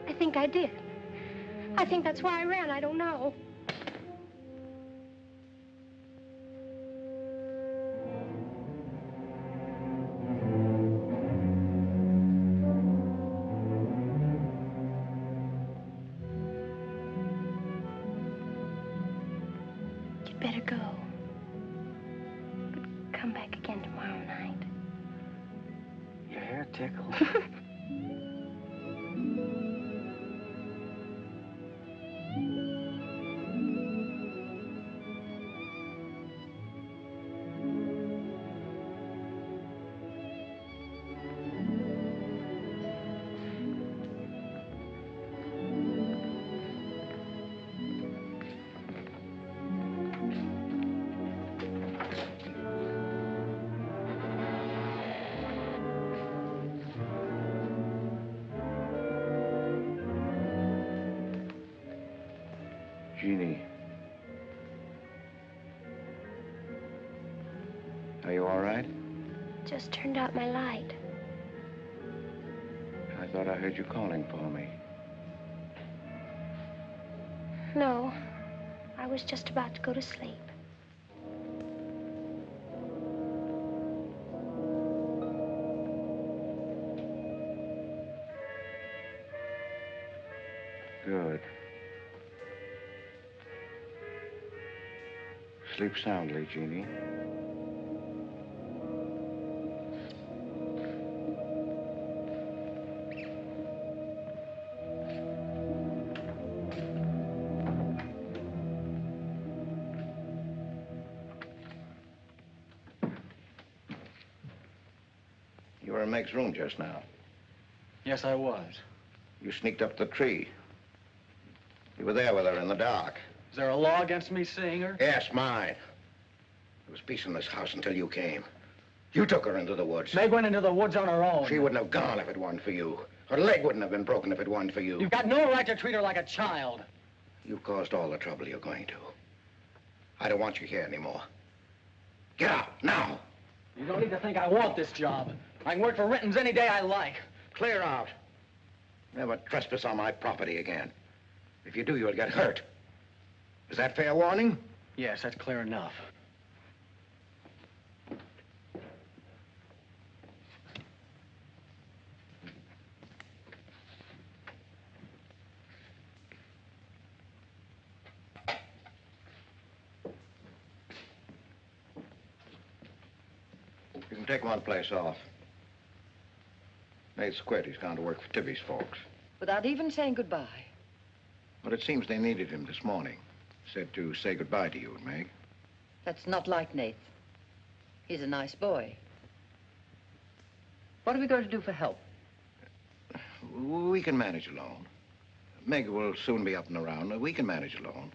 I think I did. I think that's why I ran. I don't know. better go. But come back again tomorrow night. Your hair tickles. Jeannie. Are you all right? Just turned out my light. I thought I heard you calling for me. No, I was just about to go to sleep. Good. Sleep soundly, Jeannie. You were in Meg's room just now. Yes, I was. You sneaked up the tree. You were there with her in the dark. Is there a law against me seeing her? Yes, mine. There was peace in this house until you came. You took her into the woods. Meg went into the woods on her own. She wouldn't have gone if it weren't for you. Her leg wouldn't have been broken if it weren't for you. You've got no right to treat her like a child. You caused all the trouble you're going to. I don't want you here anymore. Get out, now. You don't need to think I want this job. I can work for Rittons any day I like. Clear out. Never trespass on my property again. If you do, you'll get hurt. Is that fair warning? Yes, that's clear enough. You can take one place off. Nate's quit. He's gone to work for Tibby's folks. Without even saying goodbye. But it seems they needed him this morning. Said to say goodbye to you and Meg. That's not like Nate. He's a nice boy. What are we going to do for help? We can manage alone. Meg will soon be up and around. We can manage alone.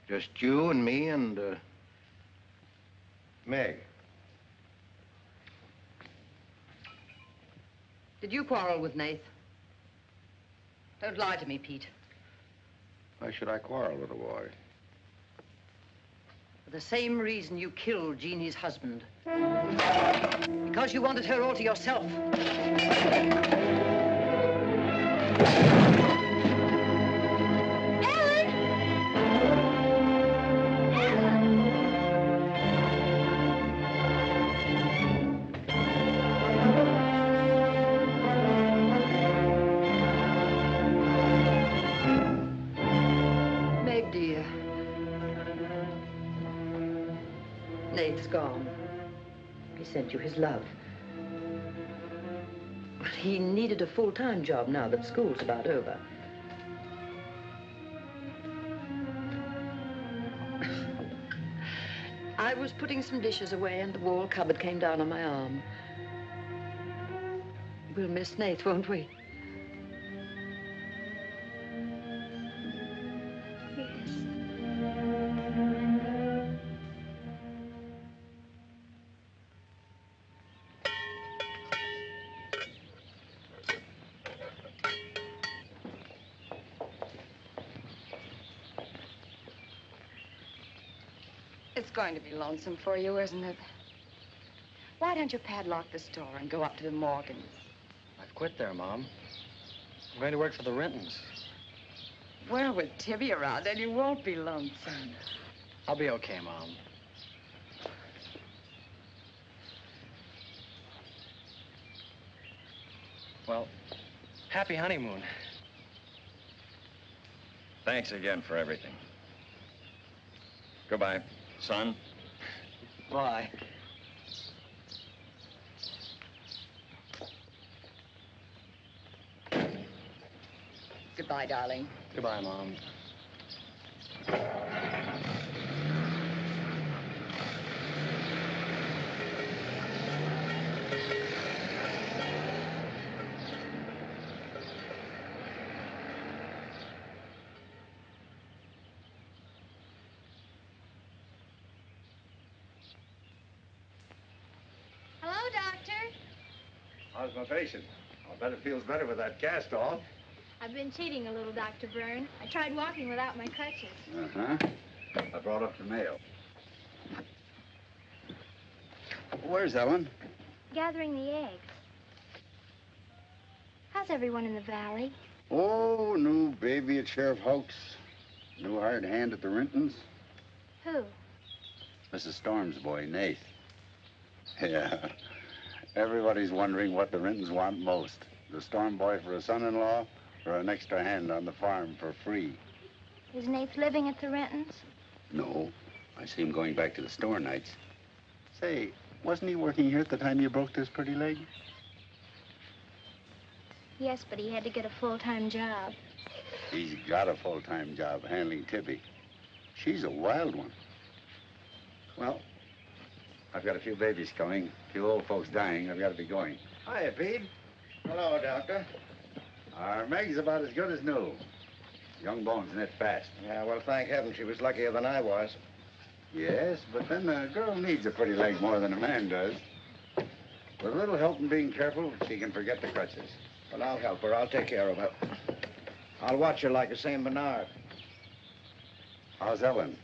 Just you and me and, Meg. Did you quarrel with Nate? Don't lie to me, Pete. Why should I quarrel with a boy? For the same reason you killed Jeannie's husband. Because you wanted her all to yourself. Nate's gone. He sent you his love. But he needed a full-time job now that school's about over. I was putting some dishes away and the wall cupboard came down on my arm. We'll miss Nate, won't we? It's going to be lonesome for you, isn't it? Why don't you padlock the store and go up to the Morgans? I've quit there, Mom. I'm going to work for the Rintons. Well, with Tibby around, then you won't be lonesome. I'll be okay, Mom. Well, happy honeymoon. Thanks again for everything. Goodbye. Son? Bye. Goodbye, darling. Goodbye, Mom. Hello, Doctor. How's my patient? I'll bet it feels better with that cast off. I've been cheating a little, Dr. Byrne. I tried walking without my crutches. Uh-huh. I brought up the mail. Where's Ellen? Gathering the eggs. How's everyone in the valley? Oh, new baby at Sheriff Hoke's. New hired hand at the Rintons. Who? Mrs. Storm's boy, Nath. Yeah. Everybody's wondering what the Rintons want most. The Storm boy for a son-in-law or an extra hand on the farm for free. Is Nath living at the Rentons? No. I see him going back to the store nights. Say, wasn't he working here at the time you broke this pretty leg? Yes, but he had to get a full-time job. He's got a full-time job handling Tibby. She's a wild one. Well, I've got a few babies coming, a few old folks dying. I've got to be going. Hiya, Pete. Hello, Doctor. Our Meg's about as good as new. Young bones knit fast. Yeah, well, thank heaven she was luckier than I was. Yes, but then a girl needs a pretty leg more than a man does. With a little help and being careful, she can forget the crutches. Well, I'll help her. I'll take care of her. I'll watch her like a St. Bernard. How's Ellen?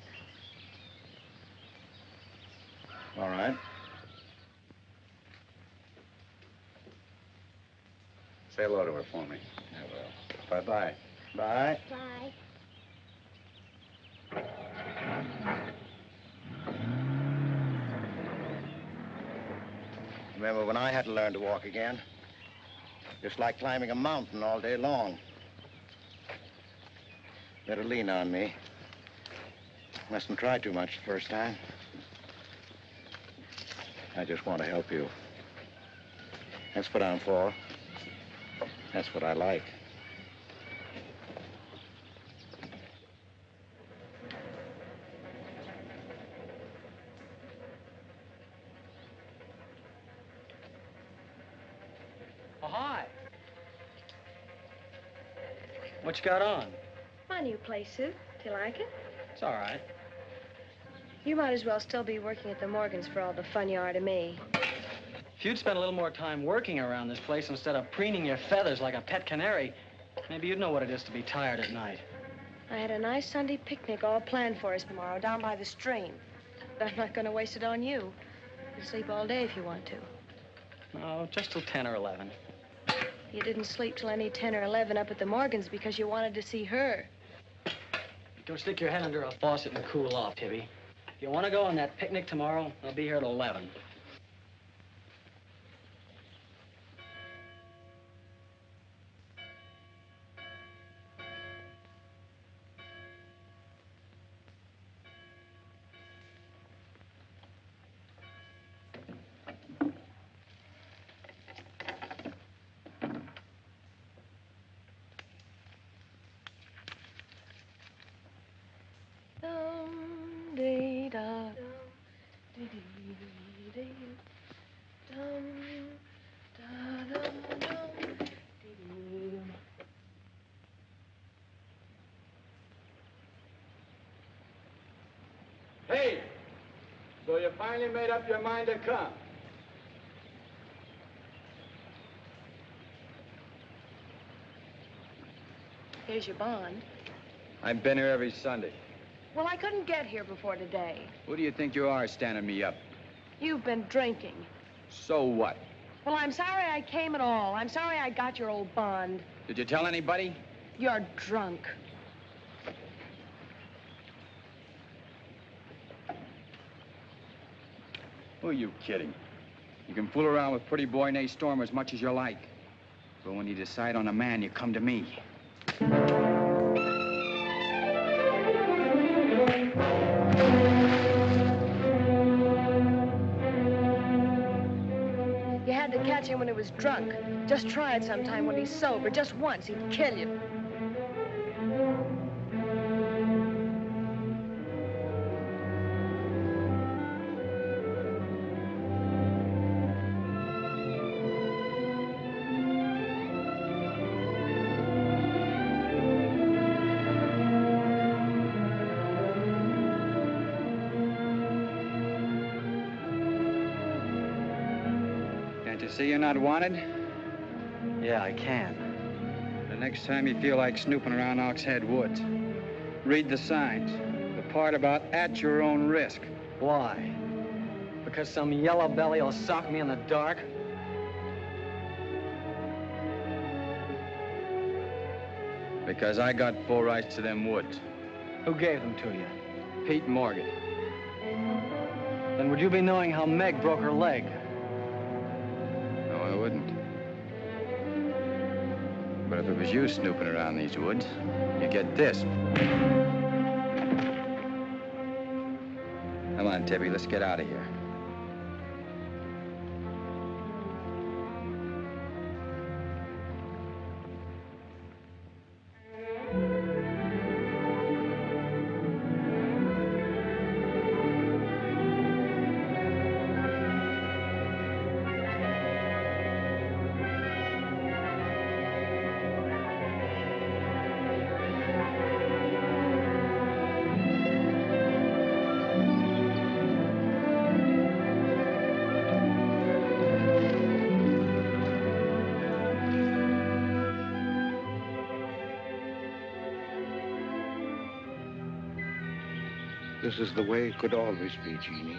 All right. Say hello to her for me. I will. Bye-bye. Bye. Bye. Remember when I had to learn to walk again? Just like climbing a mountain all day long. Better lean on me. Mustn't try too much the first time. I just want to help you. That's what I'm for. That's what I like. Oh, hi. What you got on? My new play suit. Do you like it? It's all right. You might as well still be working at the Morgans for all the fun you are to me. If you'd spent a little more time working around this place instead of preening your feathers like a pet canary, maybe you'd know what it is to be tired at night. I had a nice Sunday picnic all planned for us tomorrow down by the stream. But I'm not going to waste it on you. You can sleep all day if you want to. No, just till 10 or 11. You didn't sleep till any 10 or 11 up at the Morgans because you wanted to see her. Go stick your head under a faucet and cool off, Tibby. If you want to go on that picnic tomorrow, I'll be here at 11. Hey, so you finally made up your mind to come? Here's your bond. I've been here every Sunday. Well, I couldn't get here before today. Who do you think you are standing me up? You've been drinking. So what? Well, I'm sorry I came at all. I'm sorry I got your old bond. Did you tell anybody? You're drunk. Who are you kidding? You can fool around with pretty boy Nate Storm as much as you like. But when you decide on a man, you come to me. You had to catch him when he was drunk. Just try it sometime when he's sober. Just once, he'd kill you. See you're not wanted? Yeah, I can. The next time you feel like snooping around Ox Head Woods, read the signs. The part about at your own risk. Why? Because some yellow belly will sock me in the dark? Because I got full rights to them woods. Who gave them to you? Pete Morgan. Then would you be knowing how Meg broke her leg? No, I wouldn't. But if it was you snooping around these woods, you get this. Come on, Tibby, let's get out of here. This is the way it could always be, Jeannie.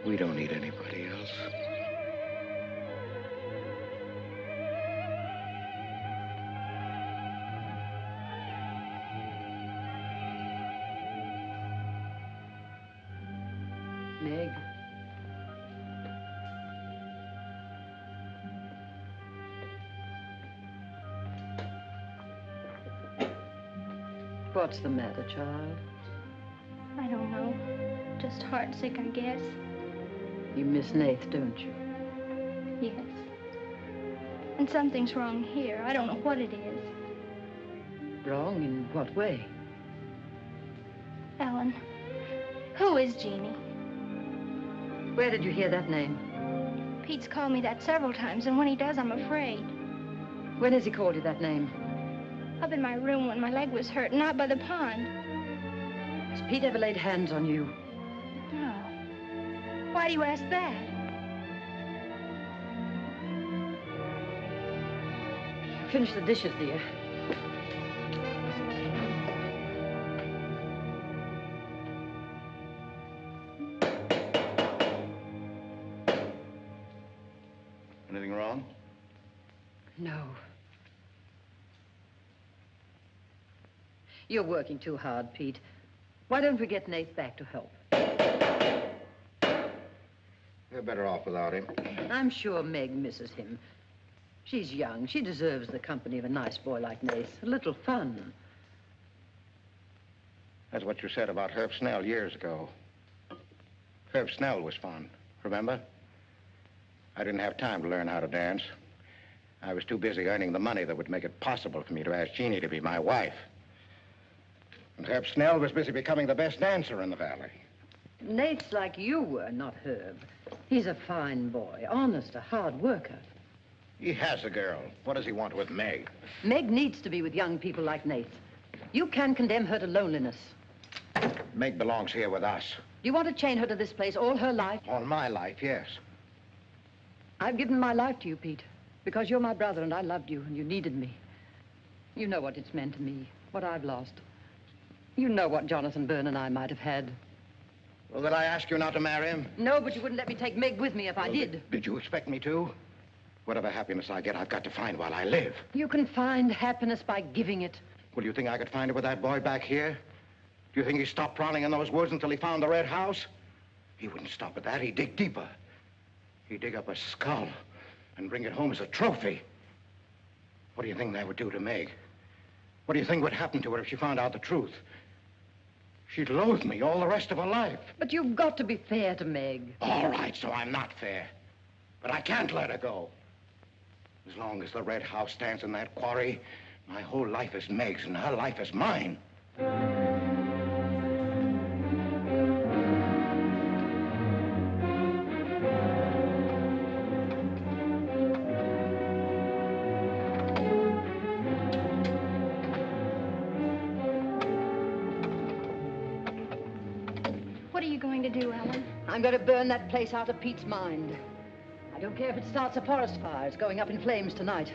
We don't need anybody else. Meg. What's the matter, child? I don't know. Just heartsick, I guess. You miss Nath, don't you? Yes. And something's wrong here. I don't know what it is. Wrong in what way? Ellen, who is Jeannie? Where did you hear that name? Pete's called me that several times, and when he does, I'm afraid. When has he called you that name? Up in my room when my leg was hurt, not by the pond. Has Pete ever laid hands on you? No. Why do you ask that? Finish the dishes, dear. Anything wrong? No. You're working too hard, Pete. Why don't we get Nath back to help? We're better off without him. I'm sure Meg misses him. She's young. She deserves the company of a nice boy like Nath. A little fun. That's what you said about Herb Snell years ago. Herb Snell was fun, remember? I didn't have time to learn how to dance. I was too busy earning the money that would make it possible for me to ask Jeannie to be my wife. And Herb Snell was busy becoming the best dancer in the valley. Nate's like you were, not Herb. He's a fine boy, honest, a hard worker. He has a girl. What does he want with Meg? Meg needs to be with young people like Nate. You can't condemn her to loneliness. Meg belongs here with us. You want to chain her to this place all her life? All my life, yes. I've given my life to you, Pete, because you're my brother and I loved you and you needed me. You know what it's meant to me, what I've lost. You know what Jonathan Byrne and I might have had. Well, did I ask you not to marry him? No, but you wouldn't let me take Meg with me if I did. Did you expect me to? Whatever happiness I get, I've got to find while I live. You can find happiness by giving it. Well, you think I could find it with that boy back here? Do you think he stopped prowling in those woods until he found the red house? He wouldn't stop at that. He'd dig deeper. He'd dig up a skull and bring it home as a trophy. What do you think that would do to Meg? What do you think would happen to her if she found out the truth? She'd loathe me all the rest of her life. But you've got to be fair to Meg. All right, so I'm not fair. But I can't let her go. As long as the red house stands in that quarry, my whole life is Meg's and her life is mine. What are you going to do, Ellen? I'm going to burn that place out of Pete's mind. I don't care if it starts a forest fire. It's going up in flames tonight.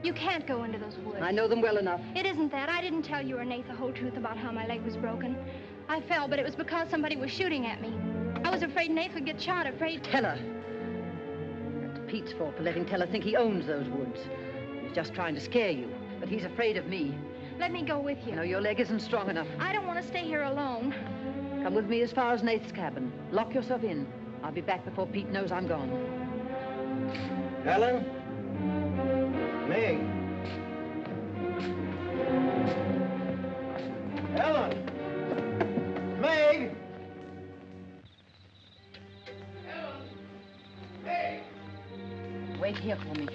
You can't go into those woods. I know them well enough. It isn't that. I didn't tell you or Nate the whole truth about how my leg was broken. I fell, but it was because somebody was shooting at me. I was afraid Nate would get shot, afraid... Tell her. That's Pete's fault for letting Teller think he owns those woods. He's just trying to scare you, but he's afraid of me. Let me go with you. No, your leg isn't strong enough. I don't want to stay here alone. Come with me as far as Nate's cabin. Lock yourself in. I'll be back before Pete knows I'm gone. Ellen? Meg? Ellen? Meg? Ellen? Meg? Wait here for me.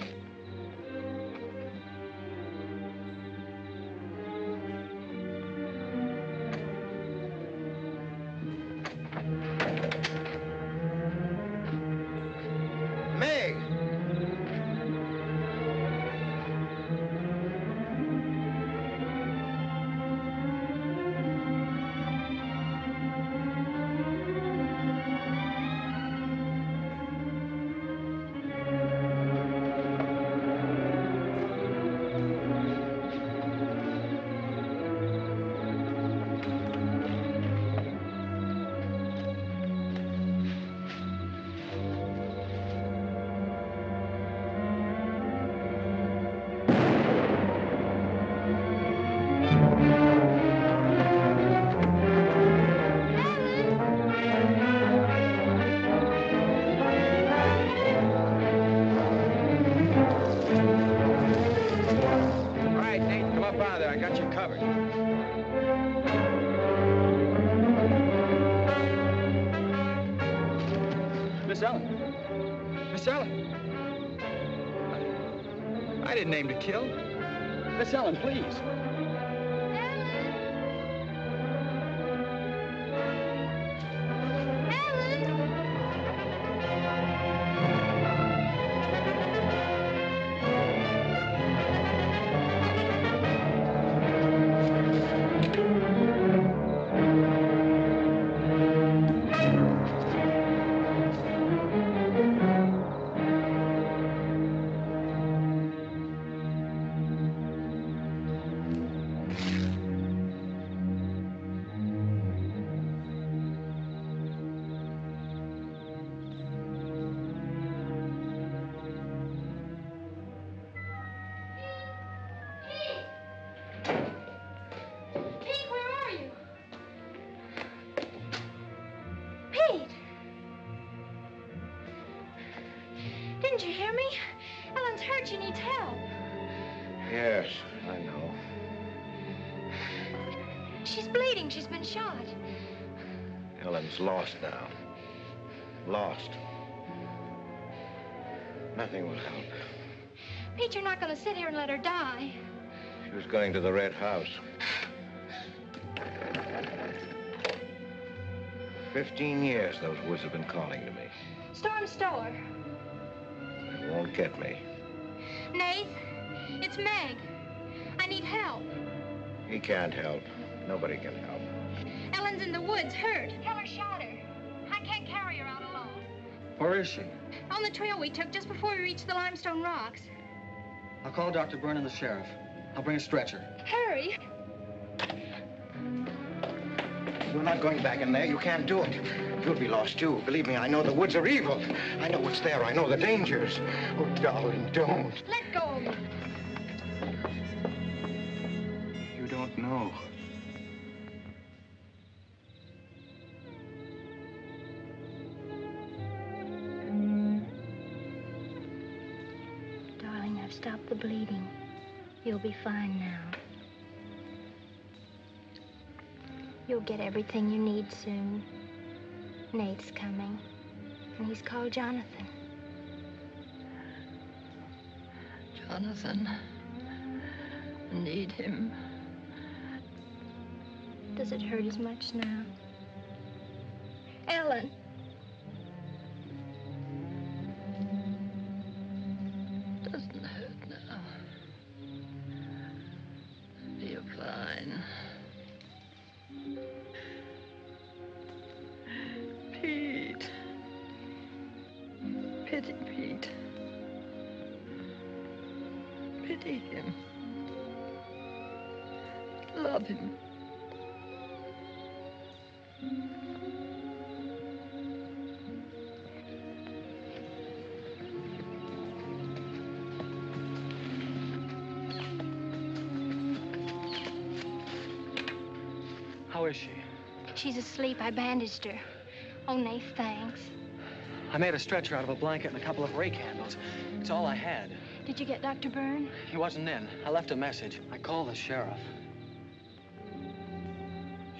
Meg? Miss Ellen. Miss Ellen. I didn't aim to kill. Miss Ellen, please. Didn't you hear me? Ellen's hurt. She needs help. Yes, I know. She's bleeding. She's been shot. Ellen's lost now. Lost. Nothing will help. Pete, you're not going to sit here and let her die. She was going to the red house. 15 years those woods have been calling to me. Storm Store. It won't get me. Nath, it's Meg. I need help. He can't help. Nobody can help. Ellen's in the woods, hurt. Keller shot her. I can't carry her out alone. Where is she? On the trail we took just before we reached the limestone rocks. I'll call Dr. Byrne and the sheriff. I'll bring a stretcher. Hurry. You're not going back in there. You can't do it. You'll be lost, too. Believe me, I know the woods are evil. I know what's there. I know the dangers. Oh, darling, don't. Let go of me. You don't know. Darling, I've stopped the bleeding. You'll be fine now. You'll get everything you need soon. Nate's coming, and he's called Jonathan. Jonathan, I need him. Does it hurt as much now? Ellen! Doesn't hurt now. You're fine. Pete. Pity Pete. Pity him. Love him. How is she? She's asleep. I bandaged her. Oh, Nath, thanks. I made a stretcher out of a blanket and a couple of rake handles. It's all I had. Did you get Dr. Byrne? He wasn't in. I left a message. I called the sheriff.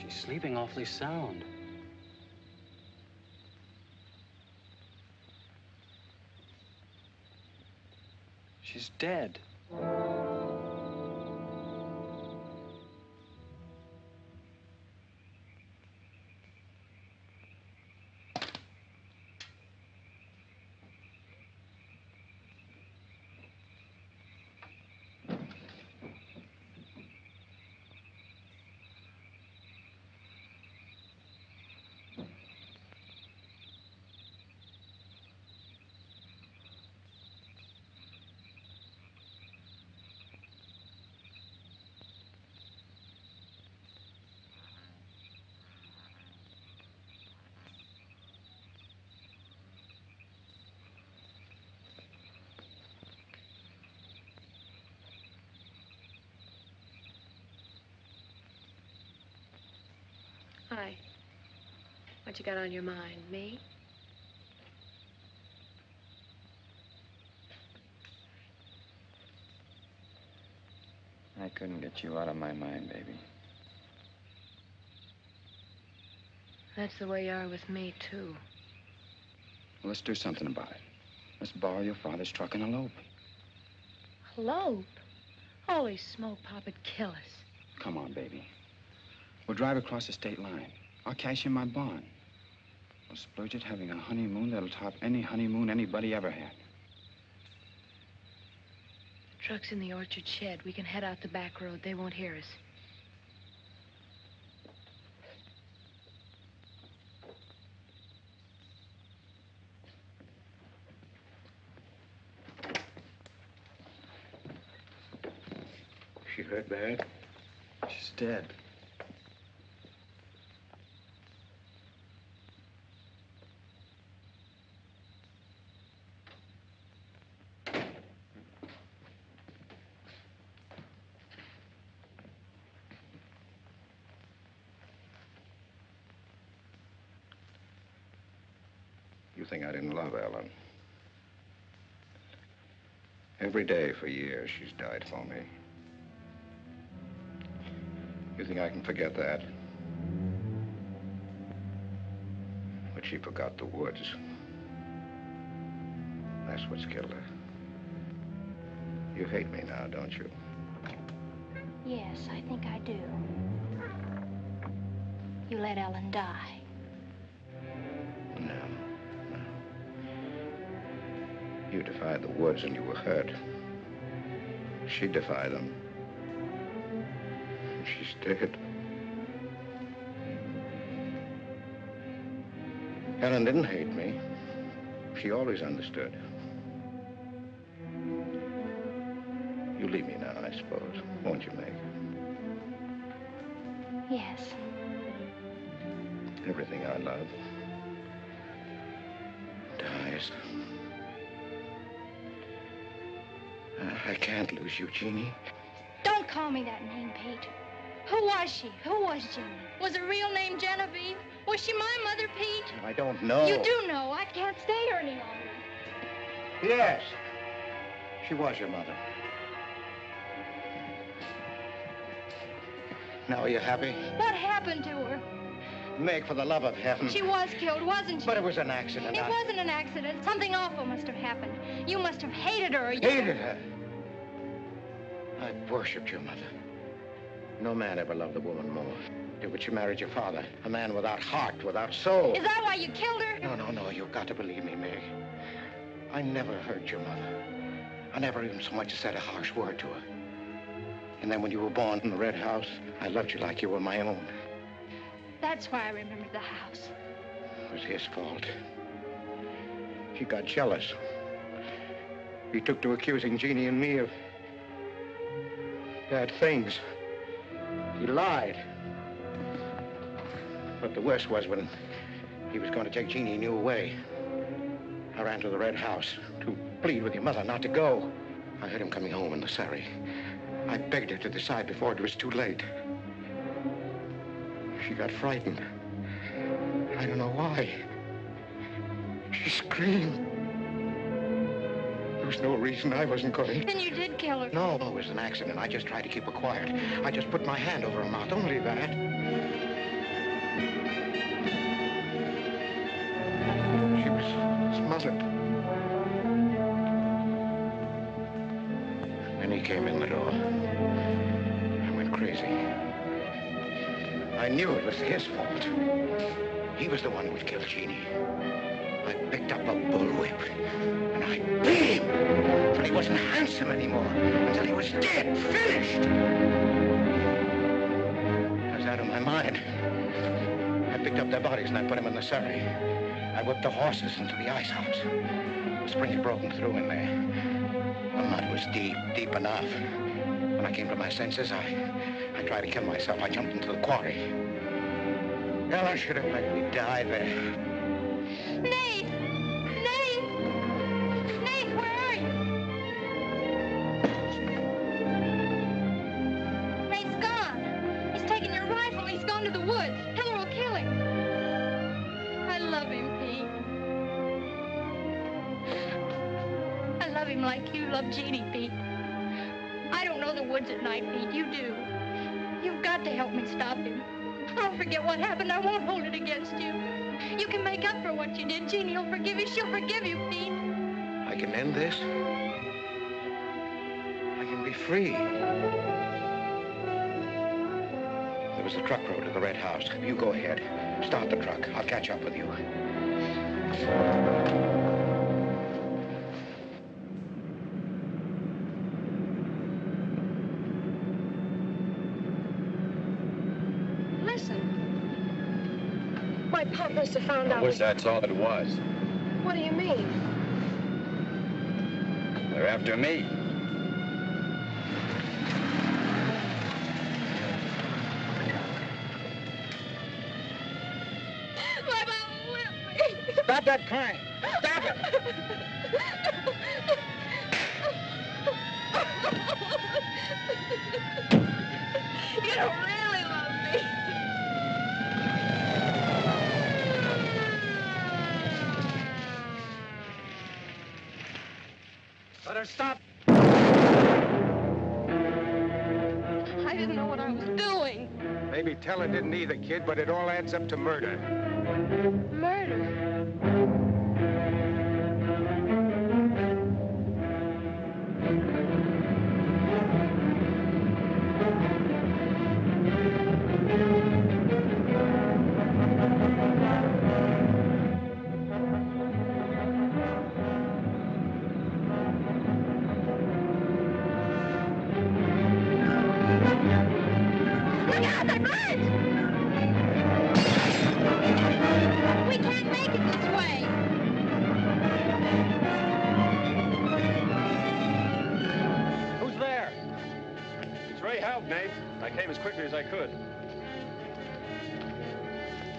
She's sleeping awfully sound. She's dead. Hi. What you got on your mind? Me? I couldn't get you out of my mind, baby. That's the way you are with me, too. Well, let's do something about it. Let's borrow your father's truck and elope. Elope? Holy smoke, Pop, it'd kill us. Come on, baby. We'll drive across the state line. I'll cash in my bond. We'll splurge it having a honeymoon that'll top any honeymoon anybody ever had. The truck's in the orchard shed. We can head out the back road. They won't hear us. She hurt bad? She's dead. You think I didn't love Ellen? Every day for years, she's died for me. You think I can forget that? But she forgot the woods. That's what's killed her. You hate me now, don't you? Yes, I think I do. You let Ellen die. No, no. You defied the woods and you were hurt. She defied them. And she's dead. Ellen didn't hate me. She always understood. You leave me now, I suppose, won't you, Meg? Yes. Everything I love dies. I can't lose you, Jeannie. Don't call me that name, Pete. Who was she? Who was Jeannie? Was her real name Genevieve? Was she my mother, Pete? I don't know. You do know. I can't stay here any longer. Yes. She was your mother. Now are you happy? What happened to her? Meg, for the love of heaven. She was killed, wasn't she? But it was an accident. It wasn't an accident. Something awful must have happened. You must have hated her. Hated her? I worshipped your mother. No man ever loved a woman more. But she married your father, a man without heart, without soul. Is that why you killed her? No, you've got to believe me, Meg. I never hurt your mother. I never even so much as said a harsh word to her. And then when you were born in the red house, I loved you like you were my own. That's why I remembered the house. It was his fault. He got jealous. He took to accusing Jeannie and me of bad things. He lied. But the worst was when he was going to take Jeannie and you away. I ran to the red house to plead with your mother not to go. I heard him coming home in the surrey. I begged her to decide before it was too late. She got frightened. I don't know why. She screamed. There was no reason I wasn't going. Then you did kill her. No, it was an accident. I just tried to keep her quiet. I just put my hand over her mouth, only that. She was smothered. Then he came in the door. I went crazy. I knew it was his fault. He was the one who would kill Jeannie. I picked up a bullwhip, and I beat him until he wasn't handsome anymore, until he was dead, finished. I was out of my mind. I picked up their bodies and I put them in the surrey. I whipped the horses into the ice house. The spring had broken through in there. The mud was deep, deep enough. When I came to my senses, I tried to kill myself. I jumped into the quarry. Well, I should have let me die there. Nate! Nate! Nate, where are you? Nate's gone. He's taken your rifle. He's gone to the woods. Heller will kill him. I love him, Pete. I love him like you love Jeannie, Pete. I don't know the woods at night, Pete. You do. You've got to help me stop him. I'll forget what happened. I won't hold it against you. You can make up for what you did. Jeannie will forgive you. She'll forgive you, Pete. I can end this. I can be free. There was a truck road to the red house. You go ahead. Start the truck. I'll catch up with you. My pop must have found out. I wish that's all it was. What do you mean? They're after me. My mama whipped me. Stop that crying. Stop it. You don't really love me. Let her stop. I didn't know what I was doing. Maybe Teller didn't either, kid, but it all adds up to murder. Murder? We can't make it this way. Who's there? It's Ray Houck, Nate. I came as quickly as I could.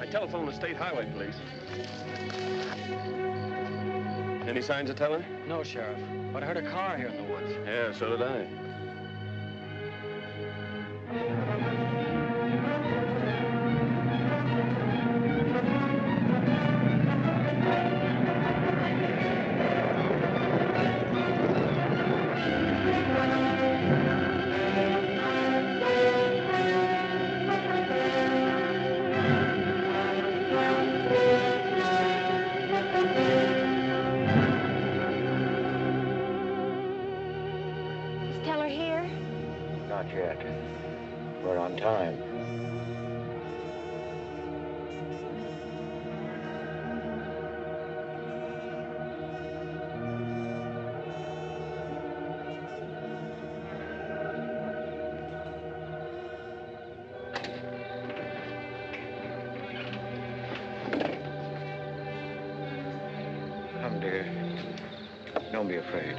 I telephoned the State Highway Police. Any signs of Teller? No, Sheriff. But I heard a car here in the woods. Yeah, so did I. yet. We're on time. Come, dear. Don't be afraid.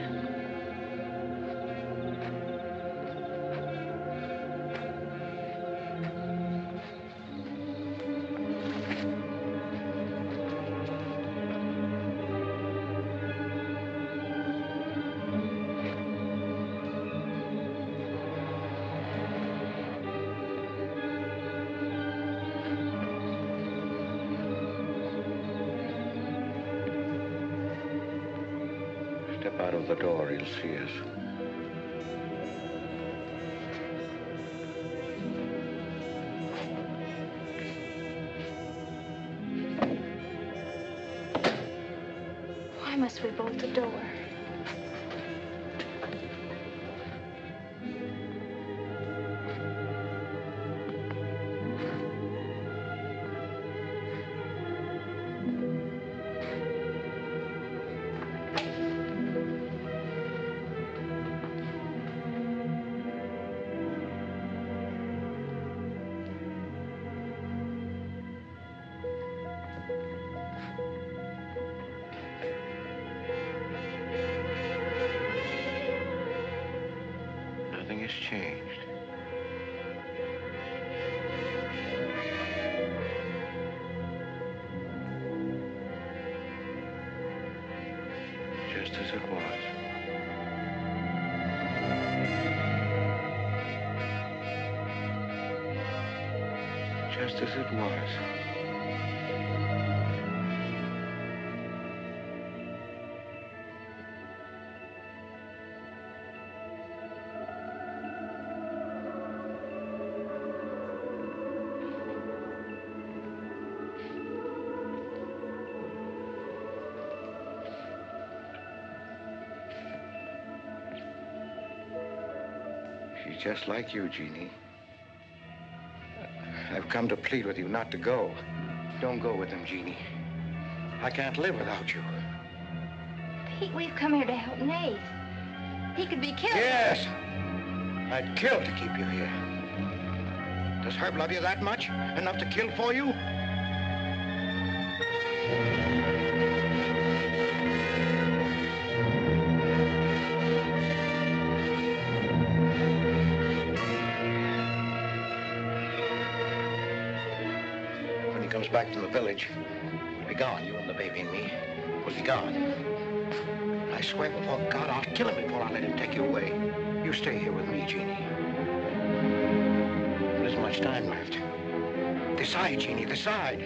Step out of the door, he'll see us. Why must we bolt the door? Nothing has changed. Just as it was. Just as it was. She's just like you, Jeannie. I've come to plead with you not to go. Don't go with him, Jeannie. I can't live without you. Pete, we've come here to help Nate. He could be killed. Yes. I'd kill to keep you here. Does Herb love you that much? Enough to kill for you? When he comes back from the village, we'll be gone. You and the baby and me. We'll be gone. I swear before God, I'll kill him before I let him take you away. You stay here with me, Jeannie. There isn't much time left. Decide, Jeannie, decide.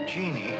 Jeannie.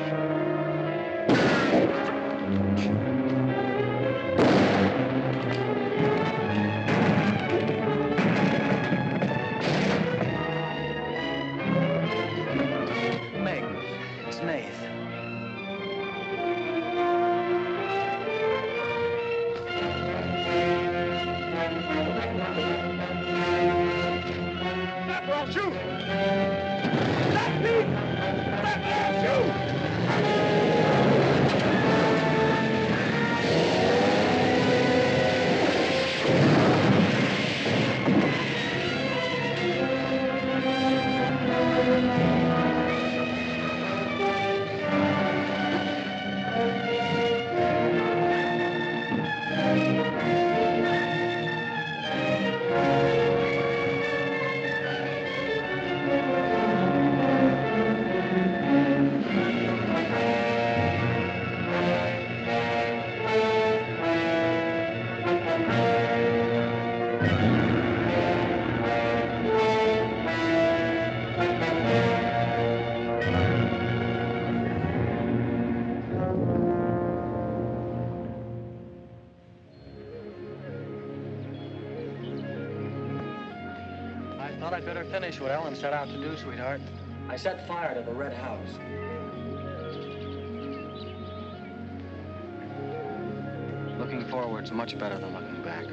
Thought I'd better finish what Ellen set out to do, sweetheart. I set fire to the red house. Looking forward's much better than looking back.